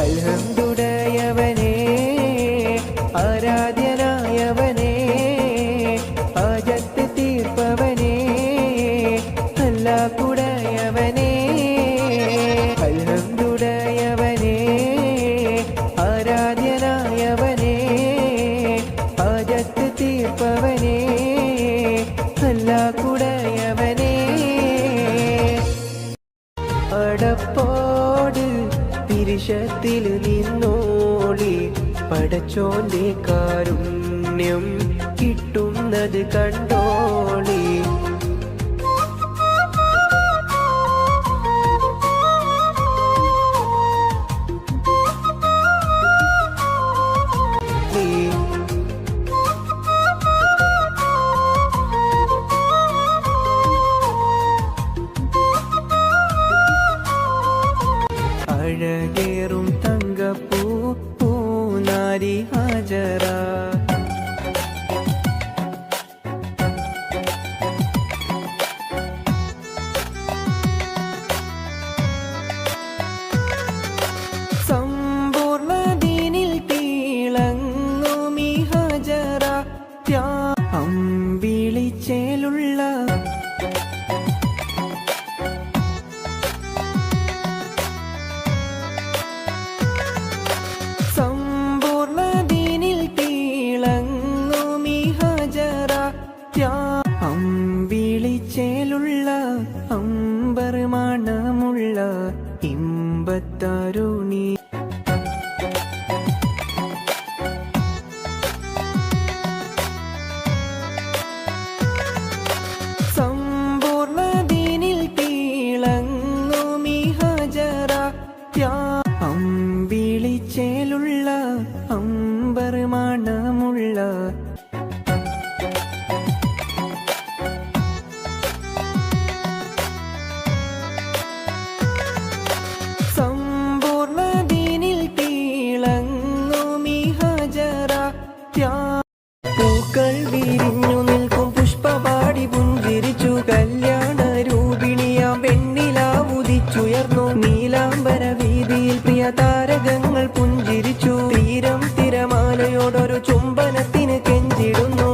അൽഹംദുലില്ലാഹവനേ ആരാധ്യനായവനേ ഹാജത്ത് തീർപ്പവനേ അല്ലാഹുടയവനേ അൽഹംദുലില്ലാഹവനേ ആരാധ്യനായവനേ ഹാജത്ത് തീർപ്പവനേ അല്ലാഹുടയവനേ അടപ്പോട് പിരിശത്തിൽ നിന്നോളി പടച്ചോന്റെ കാരുണ്യം കിട്ടുന്നത് കണ്ടോളി അഴകേറും തങ്കപ്പൂ പൂനാരി ഹാജറ സമ്പൂർണ്ണ ദീനിൽ തിളങ്ങുമീ ഹാജറ അമ്പിളിച്ചേലുള്ള അമ്പിളിച്ചേലുള്ള അമ്പർ മണമുള്ള ഇമ്പത്തരുണി സമ്പൂർണ്ണ ദീനിൽ തിളങ്ങുമീ ഹാജറ അമ്പിളിച്ചേലുള്ള അമ്പർ മണമുള്ള സമ്പൂർണ്ണ ദീനിൽ തിളങ്ങുമീ ഹാജറ പൂക്കൾ വിരിഞ്ഞു നിൽക്കും പുഷ്പപാടി പുഞ്ചിരിച്ചു കല്യാണ രൂപിണിയാം വെണ്ണിലാവുദിച്ചുയർന്നു നീലാംബര വീതിയിൽ പ്രിയ താരകങ്ങൾ പുഞ്ചിരിച്ചു തീരം തിരമാലയോടൊരു ചുംബനത്തിന് കെഞ്ചിടുന്നു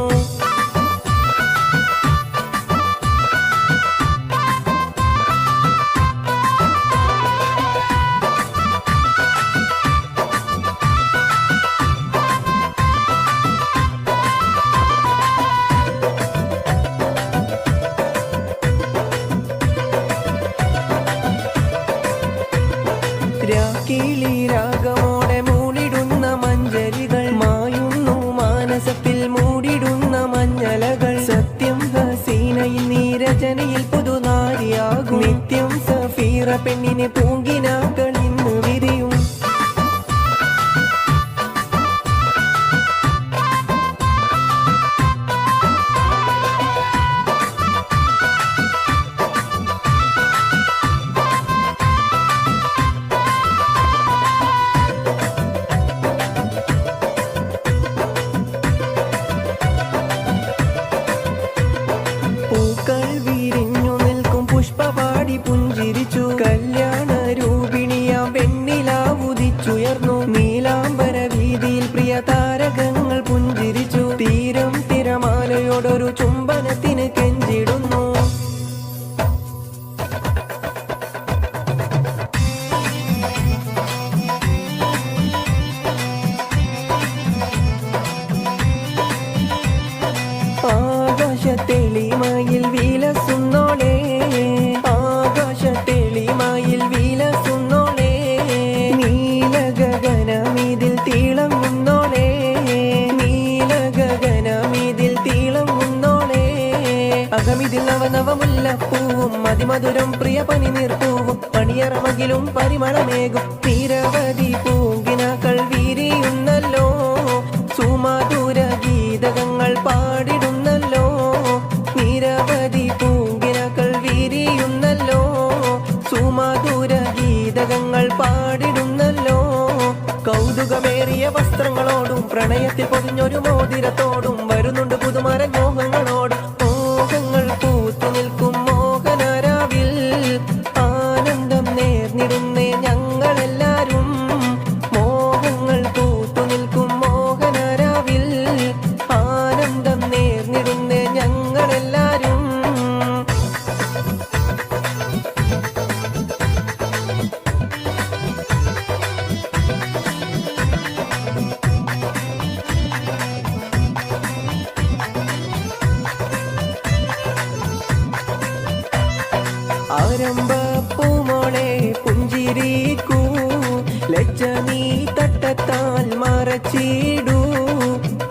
രാഗമോടെ മൂളിടുന്ന മഞ്ചരികൾ മായുന്നു പ്രിയ താരകങ്ങൾ പുഞ്ചിരിച്ചു. തീരം തിരമാലയോടൊരു ചുംബനത്തിന് കെഞ്ചിടുന്നു. ആകാശത്തെളിമയിൽ വിലസുന്നോളേ, ആകാശത്തെളിമയിൽ വിലസുന്നോളേ, നീലഗഗനമിതിൽ തിളങ്ങുന്നോളേ, നീലഗഗനമിതിൽ തിളങ്ങുന്നോളേ. അകമിതിൽ നവനവമുല്ലപ്പൂവും അതിമധുരം പ്രിയ പനിനീർപ്പൂവും പണിയറമകിലും പരിമളമേകും. നിരവധി പൂങ്കിനാക്കൾ വിരിയുന്നല്ലോ, സുമധുര ഗീതകങ്ങൾ പാടിടുന്നല്ലോ. നിരവധി പൂങ്കിനാക്കൾ വിരിയുന്നല്ലോ, സുമധുര ഗീതകങ്ങൾ പാടിടുന്നല്ലോ. കൗതുകമേറിയ വസ്ത്രങ്ങളോടും പ്രണയത്തിൽ പൊതിഞ്ഞൊരു മോതിരത്തോടും വരുന്നുണ്ട് പുതുമരൻ മോഹങ്ങളോടും. മോഹങ്ങൾ പൂത്തു നിൽക്കും മോഹനരാവിൽ ആനന്ദം നേർന്നിടുന്നേ ഞങ്ങളെല്ലാരും. മോഹങ്ങൾ പൂത്തു നിൽക്കും മോഹനരാവിൽ ആനന്ദം നേർന്നിടുന്നേ ഞങ്ങളെല്ലാരും. ആരംഭപ്പൂമോളെ പുഞ്ചിരിക്കൂ, ലജ്ജ നീ തട്ടത്താൽ മറച്ചിടൂ.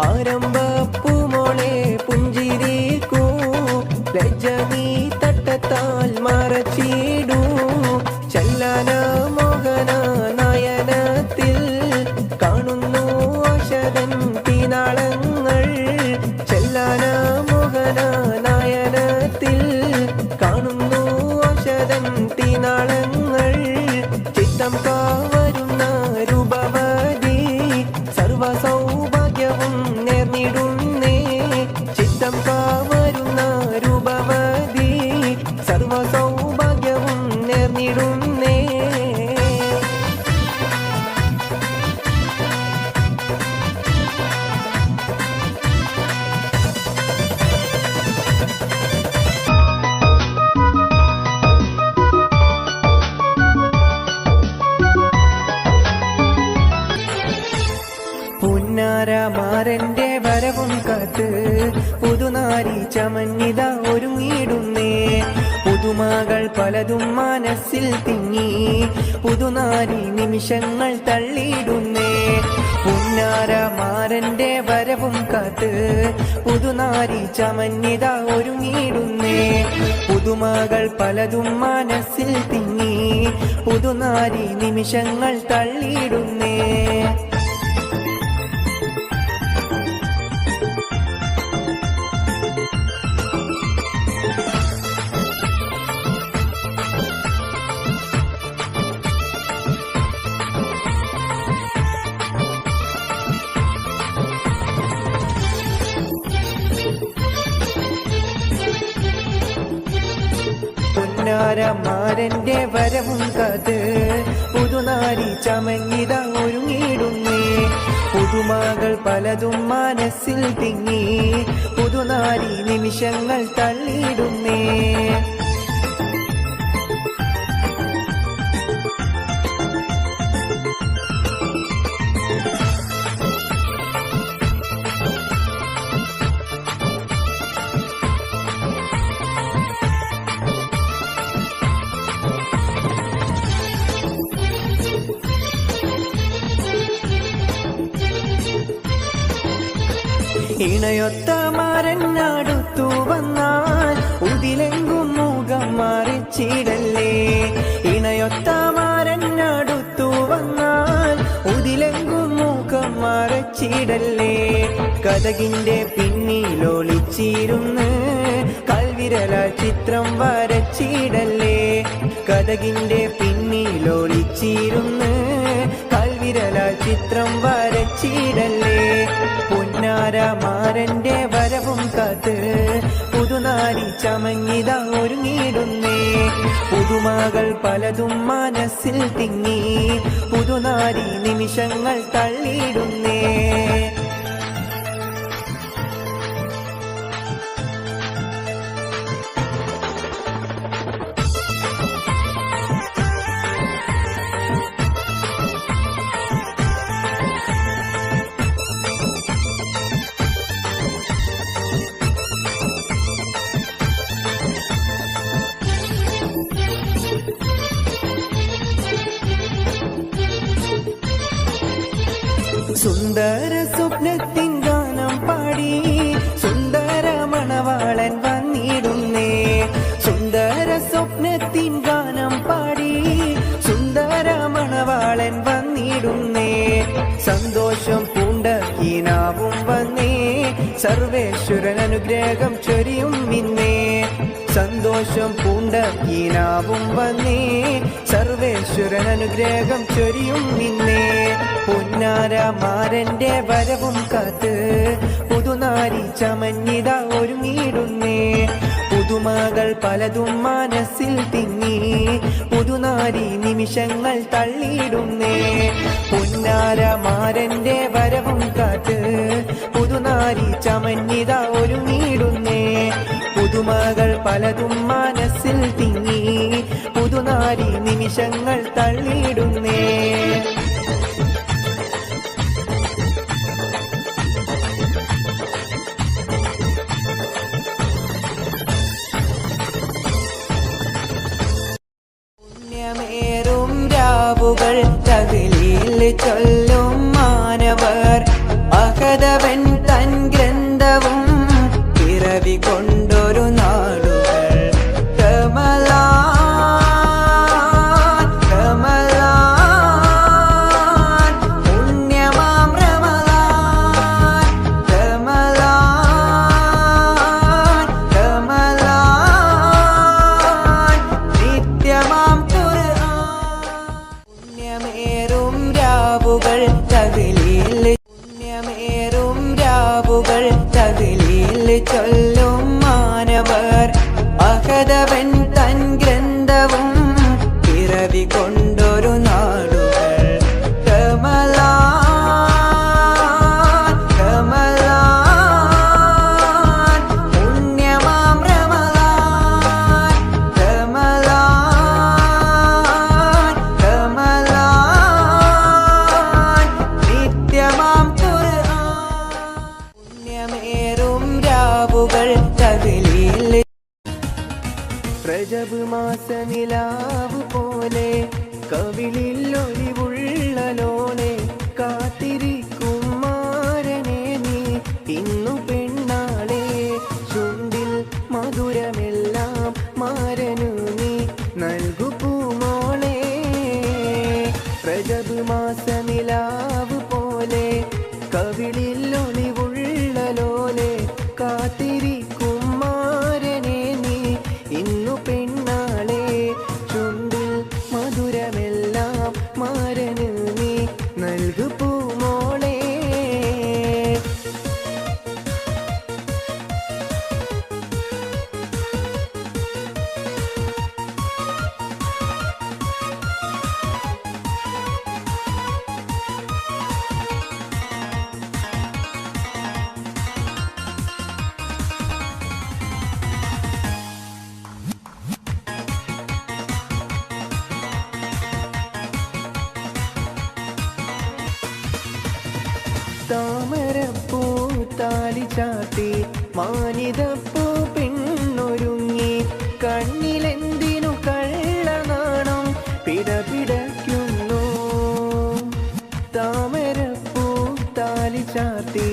ആരംഭപ്പൂമോളെ പുഞ്ചിരിക്കൂ, ലജ്ജ നീ തട്ടത്താൽ മറച്ചിടൂ. ചല്ലാന മോഹന നയനത്തിൽ കാണുന്നു ആശതൻ തീനാളങ്ങൾ. ചല്ലാന മോഹന നയനത്തിൽ കാണുന്നു ആശതൻ തീനാളങ്ങൾ. ചിത്തം കാവരുന്ന രൂപവതി സർവ സൗഭാഗ്യവും നേർന്നിടുന്നേ. ചിത്തം കാവരുന്ന രൂപവതി സർവ സൗഭാഗ്യവും നേർന്നിടുന്നേ. പുന്നാരമാരന്റെ വരവും കാത്ത് പുതുനാരി ചമഞ്ഞിത ഒരുങ്ങിയിടുന്നേ. പുതുമകൾ പലതും മനസ്സിൽ തിങ്ങി പുതുനാരി നിമിഷങ്ങൾ തള്ളിയിടുന്നേ. പുന്നാരമാരന്റെ വരവും കാത്ത് പുതുനാരി ചമഞ്ഞിത ഒരുങ്ങിയിടുന്നേ. പുതുമകൾ പലതും മനസ്സിൽ തിങ്ങി പുതുനാരി നിമിഷങ്ങൾ തള്ളിയിടുന്നേ. പുന്നാരമാരന്റെ വരവും കാത്ത് പുതുനാരി ചമഞ്ഞിത ഒരുങ്ങിയിടുന്നേ. പുതുമകൾ പലതും മനസ്സിൽ തിങ്ങി പുതുനാരി നിമിഷങ്ങൾ തള്ളിയിടുന്നേ. ഇണയൊത്ത മാരനടുത്തു വന്നാൽ ഉതിലെങ്കും മുഖം മറിച്ചിടല്ലേ. ഇണയൊത്ത മാരനടുത്തു വന്നാൽ ഉതിലെങ്കും മുഖം മറച്ചിടല്ലേ. കതകിന്റെ പിന്നിലൊളിച്ചിരുന്ന് കൽവിരല ചിത്രം വരച്ചിടല്ലേ. കതകിന്റെ പിന്നിലൊളിച്ചിരുന്ന് കൽവിരല ചിത്രം വരച്ചിടല്ലേ. പുന്നാരമാരന്റെ വരവും കാത്ത് പുതുനാരി ചമഞ്ഞിത ഒരുങ്ങിയിടുന്നേ. പുതുമകൾ പലതും മനസ്സിൽ തിങ്ങി പുതുനാരി നിമിഷങ്ങൾ തള്ളിയിടുന്നേ. സ്വപ്നത്തിൻ ഗാനം പാടി സുന്ദര മണവാളൻ വന്നിടുന്നേ. സുന്ദര സ്വപ്നത്തിൻ ഗാനം പാടി സുന്ദര മണവാളൻ വന്നിടുന്നേ. സന്തോഷം പൂണ്ട കീനാവും വന്നേ, സർവേശ്വരൻ അനുഗ്രഹം ചൊരിയും ഇന്നേ. സന്തോഷം പൂണ്ട കീനാവും വന്നേ, സർവേശ്വരൻ അനുഗ്രഹം ചൊരിയും ഇന്നേ. പൊന്നാരമാരന്റെ വരവും കാത്ത് പുതുനാരി ചമഞ്ഞിത ഒരുങ്ങിടുന്നേ. പുതുമകൾ പലതും മനസ്സിൽ തിങ്ങി പുതുനാരി നിമിഷങ്ങൾ തള്ളിയിടുന്നേ. പൊന്നാരമാരന്റെ വരവും കാത്ത് പുതുനാരി ചമഞ്ഞിത ഒരുങ്ങിടുന്നേ. പുതുമകൾ പലതും മനസ്സിൽ തിങ്ങി പുതുനാരി നിമിഷങ്ങൾ തള്ളിയിടുന്നേ. പുണ്യമേറും രാവുകൾ തകിലിൽ ചൊല്ലും മാനവർ, അഹദവൻ തൻ ഗ്രന്ഥവും പിറവി കൊണ്ടൊരു നാടുകൾ. റമളാൻ റമളാൻ പുണ്യമാം റമളാൻ. റമളാൻ റമളാൻ നിത്യമാം ഖുർആൻ. പുണ്യമേറും രാവുകൾ തകിലിൽ തകിലിൽ ചൊല്ലും മാനവർ, അഹദവൻ തൻ ഗ്രന്ഥവും പിറവി കൊണ്ടൊരു നാടുകൾ. റമളാൻ റമളാൻ പുണ്യമാം റമളാൻ. റമളാൻ റമളാൻ നിത്യമാം പുണ്യമേറും രാവുകൾ തകിലിൽ. രജബ് മാസ നിലാവ് പോലെ കവിളിൽ ഒലിവുള്ള ലോലെ കാത്തിരിക്കും മാരനെ നീ ഇന്നു പെണ്ണാളെ. ചുണ്ടിൽ മധുരമെല്ലാം മാരനു നീ നൽകു പൂമോളെ. രജബ് മാസ നിലാവ് പോലെ കവിളിൽ ഒളിവുള്ള ലോലെ കാത്തിരിക്കും മാരനെ നീ ഇന്നു പെണ്ണാളെ. ചുണ്ടിൽ മധുരമെല്ലാം മാരന് നീ നൽകു പൂമോളെ. താമരപ്പൂ താലി ചാത്തി മാനിതപ്പൂ പെണ്ണൊരുങ്ങി, കണ്ണിലെന്തിനു കള്ളനാണം പിടപിടയ്ക്കുന്നു. താമരപ്പൂ താലി ചാത്തി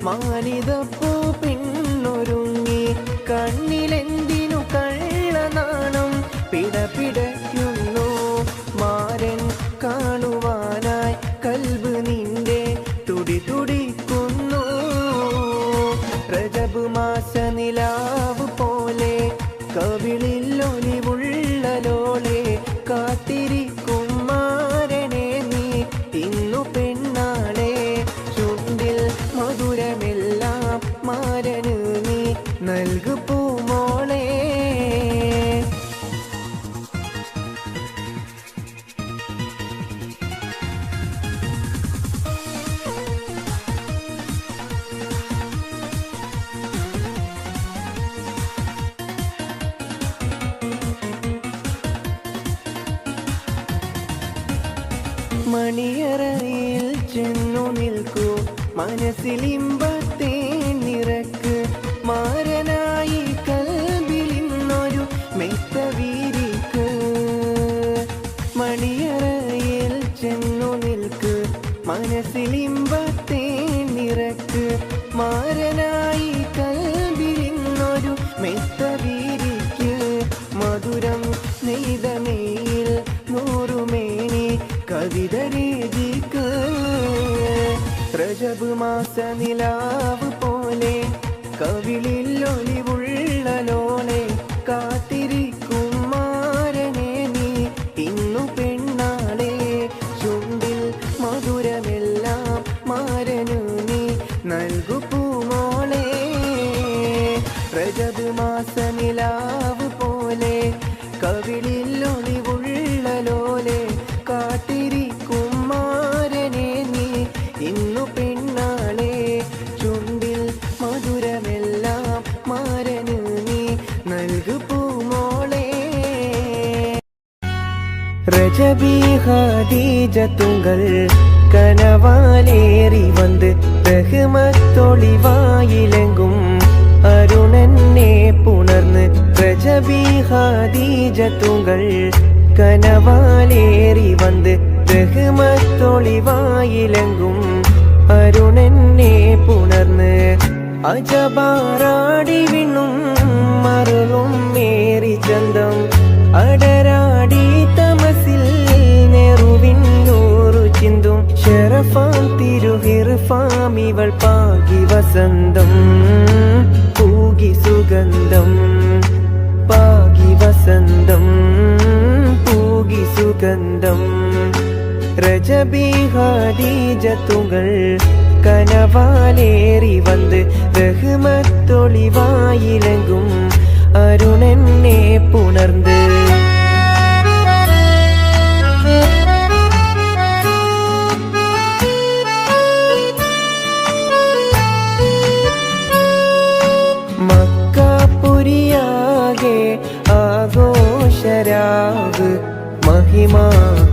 മാനിതപ്പൂ പെണ്ണൊരുങ്ങി, കണ്ണിലെന്തിനു കള്ളനാണം പിടപിടയ്ക്കുന്നു. മാരൻ കാണുവാനായി കൽബ് നിന്റെ തുടി തുടിക്കുന്നു. രജബ് മാസ നിലാവ് പോലെ കവിളിൽ ഒലിവുള്ള ലോളെ കാത്തിരിക്കും മാരനെ നീ ഇന്നു പെണ്ണാളെ. ചുണ്ടിൽ മധുരമെല്ലാം മാരന് നീ നൽകു പൂമോളെ. മണിയറയിൽ ചെന്നു നിൽക്കൂ, മനസ്സിലിമ്പത്തെ നിറക്ക്. മാരനായി കൽബിലിന്നൊരു മെത്ത വീരിക്ക്. മണിയറയിൽ ചെന്നു നിൽക്ക്, മനസ്സിലിമ്പത്തെ നിറക്ക്. നിറക്ക് മാരനായി കൽബിലിന്നൊരു മെത്ത വീരിക്ക് മധുരം നെയ്ത നെയ്യിൽ നൂറുമേനി കവിത രീതിക്ക് റജബ് മാസ നിലാവ് പോലെ കവിളിൽ ഒലിവുള്ള ലോളെ കാത്തിരിക്കും മാരനെ നീ ഇന്നു പെണ്ണാളെ ചുണ്ടിൽ മധുരമെല്ലാം മാരനു നീ നൽകു പൂമോളെ റജബ് മാസ നിലാവ് പോലെ കവിളിൽ ഒളിവുള്ള ലോലെ കാത്തിരിക്കും മാരനെ നീ ഇന്നു പെണ്ണാളെ ചുണ്ടിൽ മധുരമെല്ലാം മാരനു നീ നൽകു പൂമോളെ ரஜபி ஹதீஜத்துங்கள் கனவாலேறி வந்து ரஹ்மத்தொளிவாயிலெங்கும் அருணன்னே புணர்ந்து ரஜபி ஹதீஜத்துங்கள் கனவாலேறி வந்து ரஹ்மத்தொளிவாயிலெங்கும் അരുണന്നെ പുണർന്ന് അജബാറാടി വിണ്ണും മറുകും മേറി ചന്തം അടരാടി തമസിൽ നെറുവിന്നൂറു ചിന്തും ഷറഫാം തിരുഹിർഫാം ഇവൾ പാകി വസന്തം പൂകി സുഗന്ധം പാകി വസന്തം പൂകി സുഗന്ധം ரஜபி ஹதீஜத்துங்கள் கனவாலேறி வந்து ரஹ்மத்தொளிவாயிலெங்கும் அருணன்னே புணர்ந்து മക്കാപുരിയാകെ ആഘോഷരാവ് മഹിമാ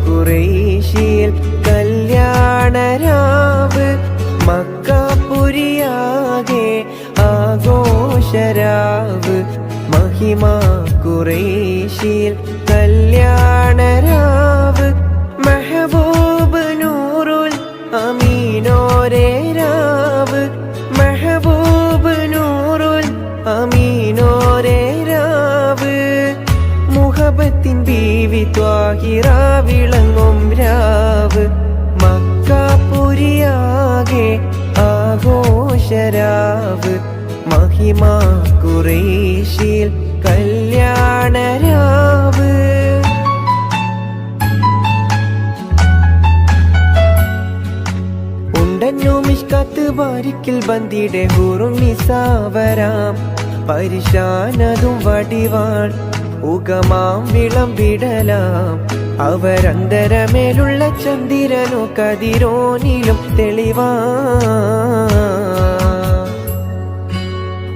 ഖുറൈശിയിൽ കല്യാണരാവ് മക്കാപുരിയാകെ ആഘോഷരാവ് മഹിമാ ഖുറൈശിയിൽ കല്യാണരാവ് മെഹബൂബ് നൂറുൽ അമീനോരേ രാവ് മെഹബൂബ് നൂറുൽ അമീനോരേ രാവ് മുഹബത്തിൻ ബീവി ത്വാഹിറ വിളങ്ങും രാവ് മക്കാപുരിയാകെ ആഘോഷരാവ് മഹിമാ ഖുറൈശിയിൽ കല്യാണരാവ് ഉണ്ടന്നു മിഷ്കാത്ത് ബാരിക്കിൽ ബന്ദിയുടെ ഹൂറും നിസാവരാം പരിശാനതും വടിവാൾ ഉഗമാം വിളംവിടലാം അവരന്തരമേലുള്ള ചന്ദ്രനോ കതിരോനിലും തെളിവാ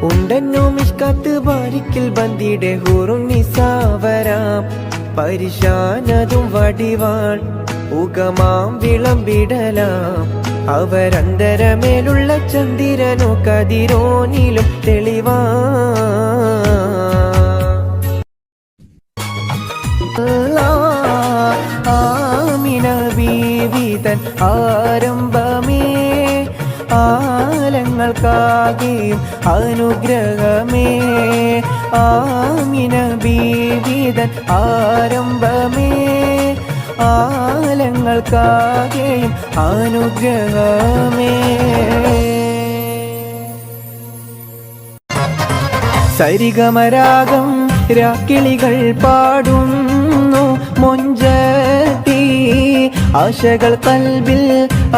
ഉണ്ടന്നു മിഷ്കാത്ത് ബാരിക്കിൽ ബന്ദിയുടെ ഹൂറും നിസാവരാം പരിശാനതും വടിവാൾ ഉഗമാം വിളംവിടലാം അവരന്തരമേലുള്ള ചന്ദ്രനോ കതിരോനിലും തെളിവാ ആമിന ബീവിതൻ ആരംഭമേ ആലങ്ങൾക്കാകെയും അനുഗ്രഹമേ ആമിന ബീവിതൻ ആരംഭമേ ആലങ്ങൾക്കാകെയും അനുഗ്രഹമേ സരിഗമരാഗം രാക്കിളികൾ പാടുന്നു മൊഞ്ചത്തി ആശകൾ കൽബിൽ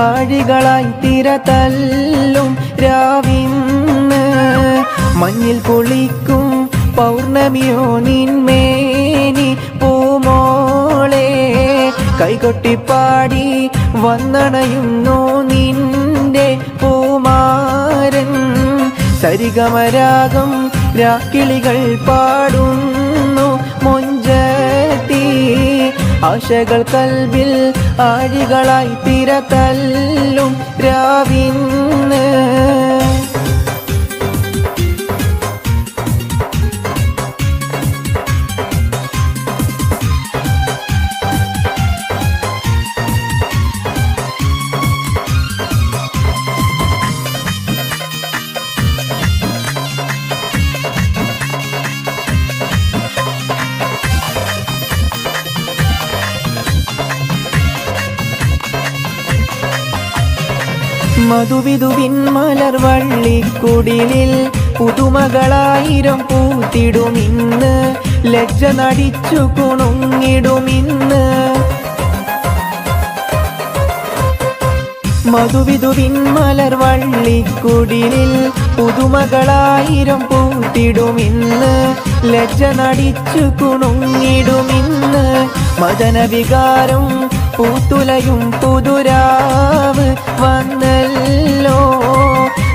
ആഴികളായി തിരതല്ലും രാവിന്ന് മഞ്ഞിൽ കുളിക്കും പൗർണമിയോ നിന്മേനി പൂമോളെ കൈകൊട്ടിപ്പാടി വന്നണയുന്നു നിന്റെ പൂമാരൻ സരിഗമരാഗം രാക്കിളികൾ പാടുന്നു മൊഞ്ചത്തി ആശകൾ കൽബിൽ ആഴികളായി തിരതല്ലും രാവിന്ന് മധുവിധുവിൻ മലർവള്ളിക്കുടിലിൽ പുതുമകളായിരം പൂത്തിടുമിന്ന്, ലജ്ജ നടിച്ചു കുണുങ്ങിടുമിന്ന്. മധുവിധുവിൻ മലർവള്ളിക്കുടിലിൽ പുതുമകളായിരം പൂത്തിടുമിന്ന്, ലജ്ജ നടിച്ചു കുണുങ്ങിടുമിന്ന്. മദനവികാരം പൂത്തുലയും പുതുരാവ് വന്നല്ലോ,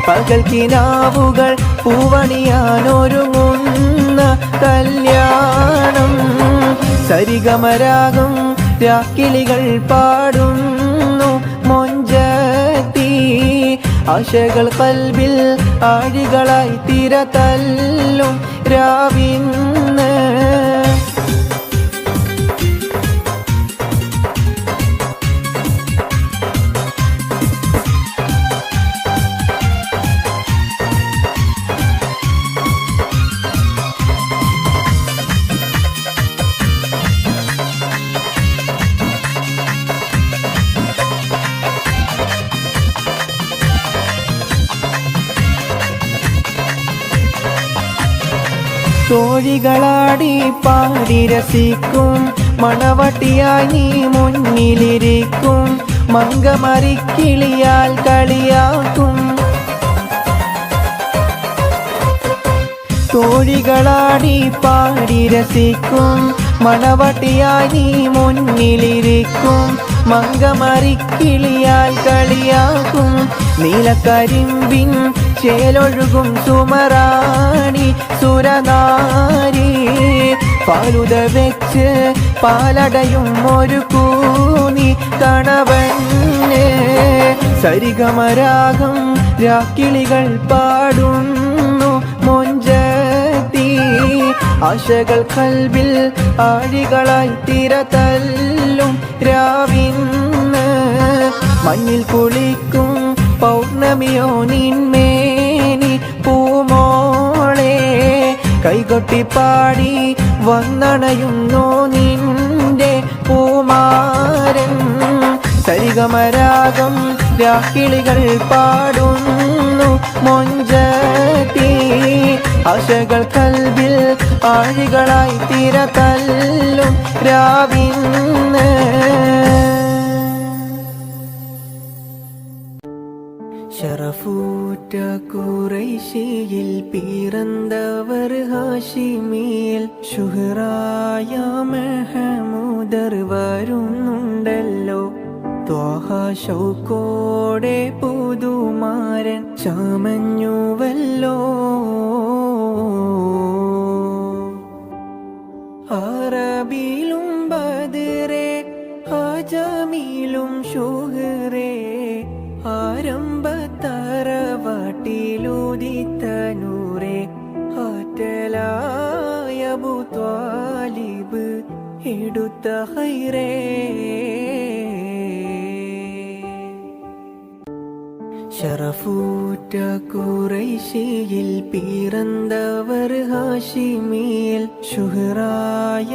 പകൽ കിനാവുകൾ പൂവണിയാനൊരുങ്ങുന്ന കല്യാണം. സരിഗമരാഗം രാക്കിളികൾ പാടുന്നു മൊഞ്ചത്തി, ആശകൾ കൽബിൽ ആഴികളായി തിരതല്ലും രാവിന്ന്. തോഴികളാടി പാടി രസിക്കും, മണവട്ടിയായി നീ മുന്നിലിരിക്കും, മങ്കമറിക്കിളിയാൽ കളിയാക്കും. തോഴികളാടി പാടി രസിക്കും, മണവട്ടിയായി നീ മുന്നിലിരിക്കും, മങ്കമറിക്കിളിയാൽ കളിയാക്കും. നീലക്കരിമ്പിൻ ചേലൊഴുകും സുമറാണി സുരനാരി, പാലുത വെച്ച് പാലടയും ഒരു കൂനി കണവന്. സരിഗമരാഗം രാക്കിളികൾ പാടുന്നു മൊഞ്ചത്തി, ആശകൾ കൽബിൽ ആഴികളായി തിരതല്ലും രാവിന്ന്. മഞ്ഞിൽ കുളിക്കും പൗർണമിയോ നിന്മേനി പൂമോളെ, കൈകൊട്ടിപ്പാടി വന്നണയുന്നു നിന്റെ പൂമാരൻ. സരിഗമരാഗം രാക്കിളികൾ പാടുന്നു മൊഞ്ചത്തി, ആശകൾ കൽബിൽ ആഴികളായി തിരതല്ലും രാവിന്ന്. ഷറഫൂറ്റ ഖുറൈശിയിൽ പിറന്നവർ ഹാഷിമിയിൽ, ശുഹ്റായ മെഹമൂദർ വരുന്നുണ്ടല്ലോ. ത്വാഹ ശൗക്കോടെ പുതുമാരൻ ചമഞ്ഞുവല്ലോ. അറബിലും ബദറേ അജമിലും ശുഹ്റേ, ആരംഭത്തറവാട്ടിലുദിത്തനൂറേ, ആറ്റലായ അബൂ ത്വാലിബ് എടുത്ത ഖൈറേ. ഷറഫൂറ്റ ഖുറൈശിയിൽ പിറന്നവർ ഹാഷിമിയിൽ, ശുഹ്റായ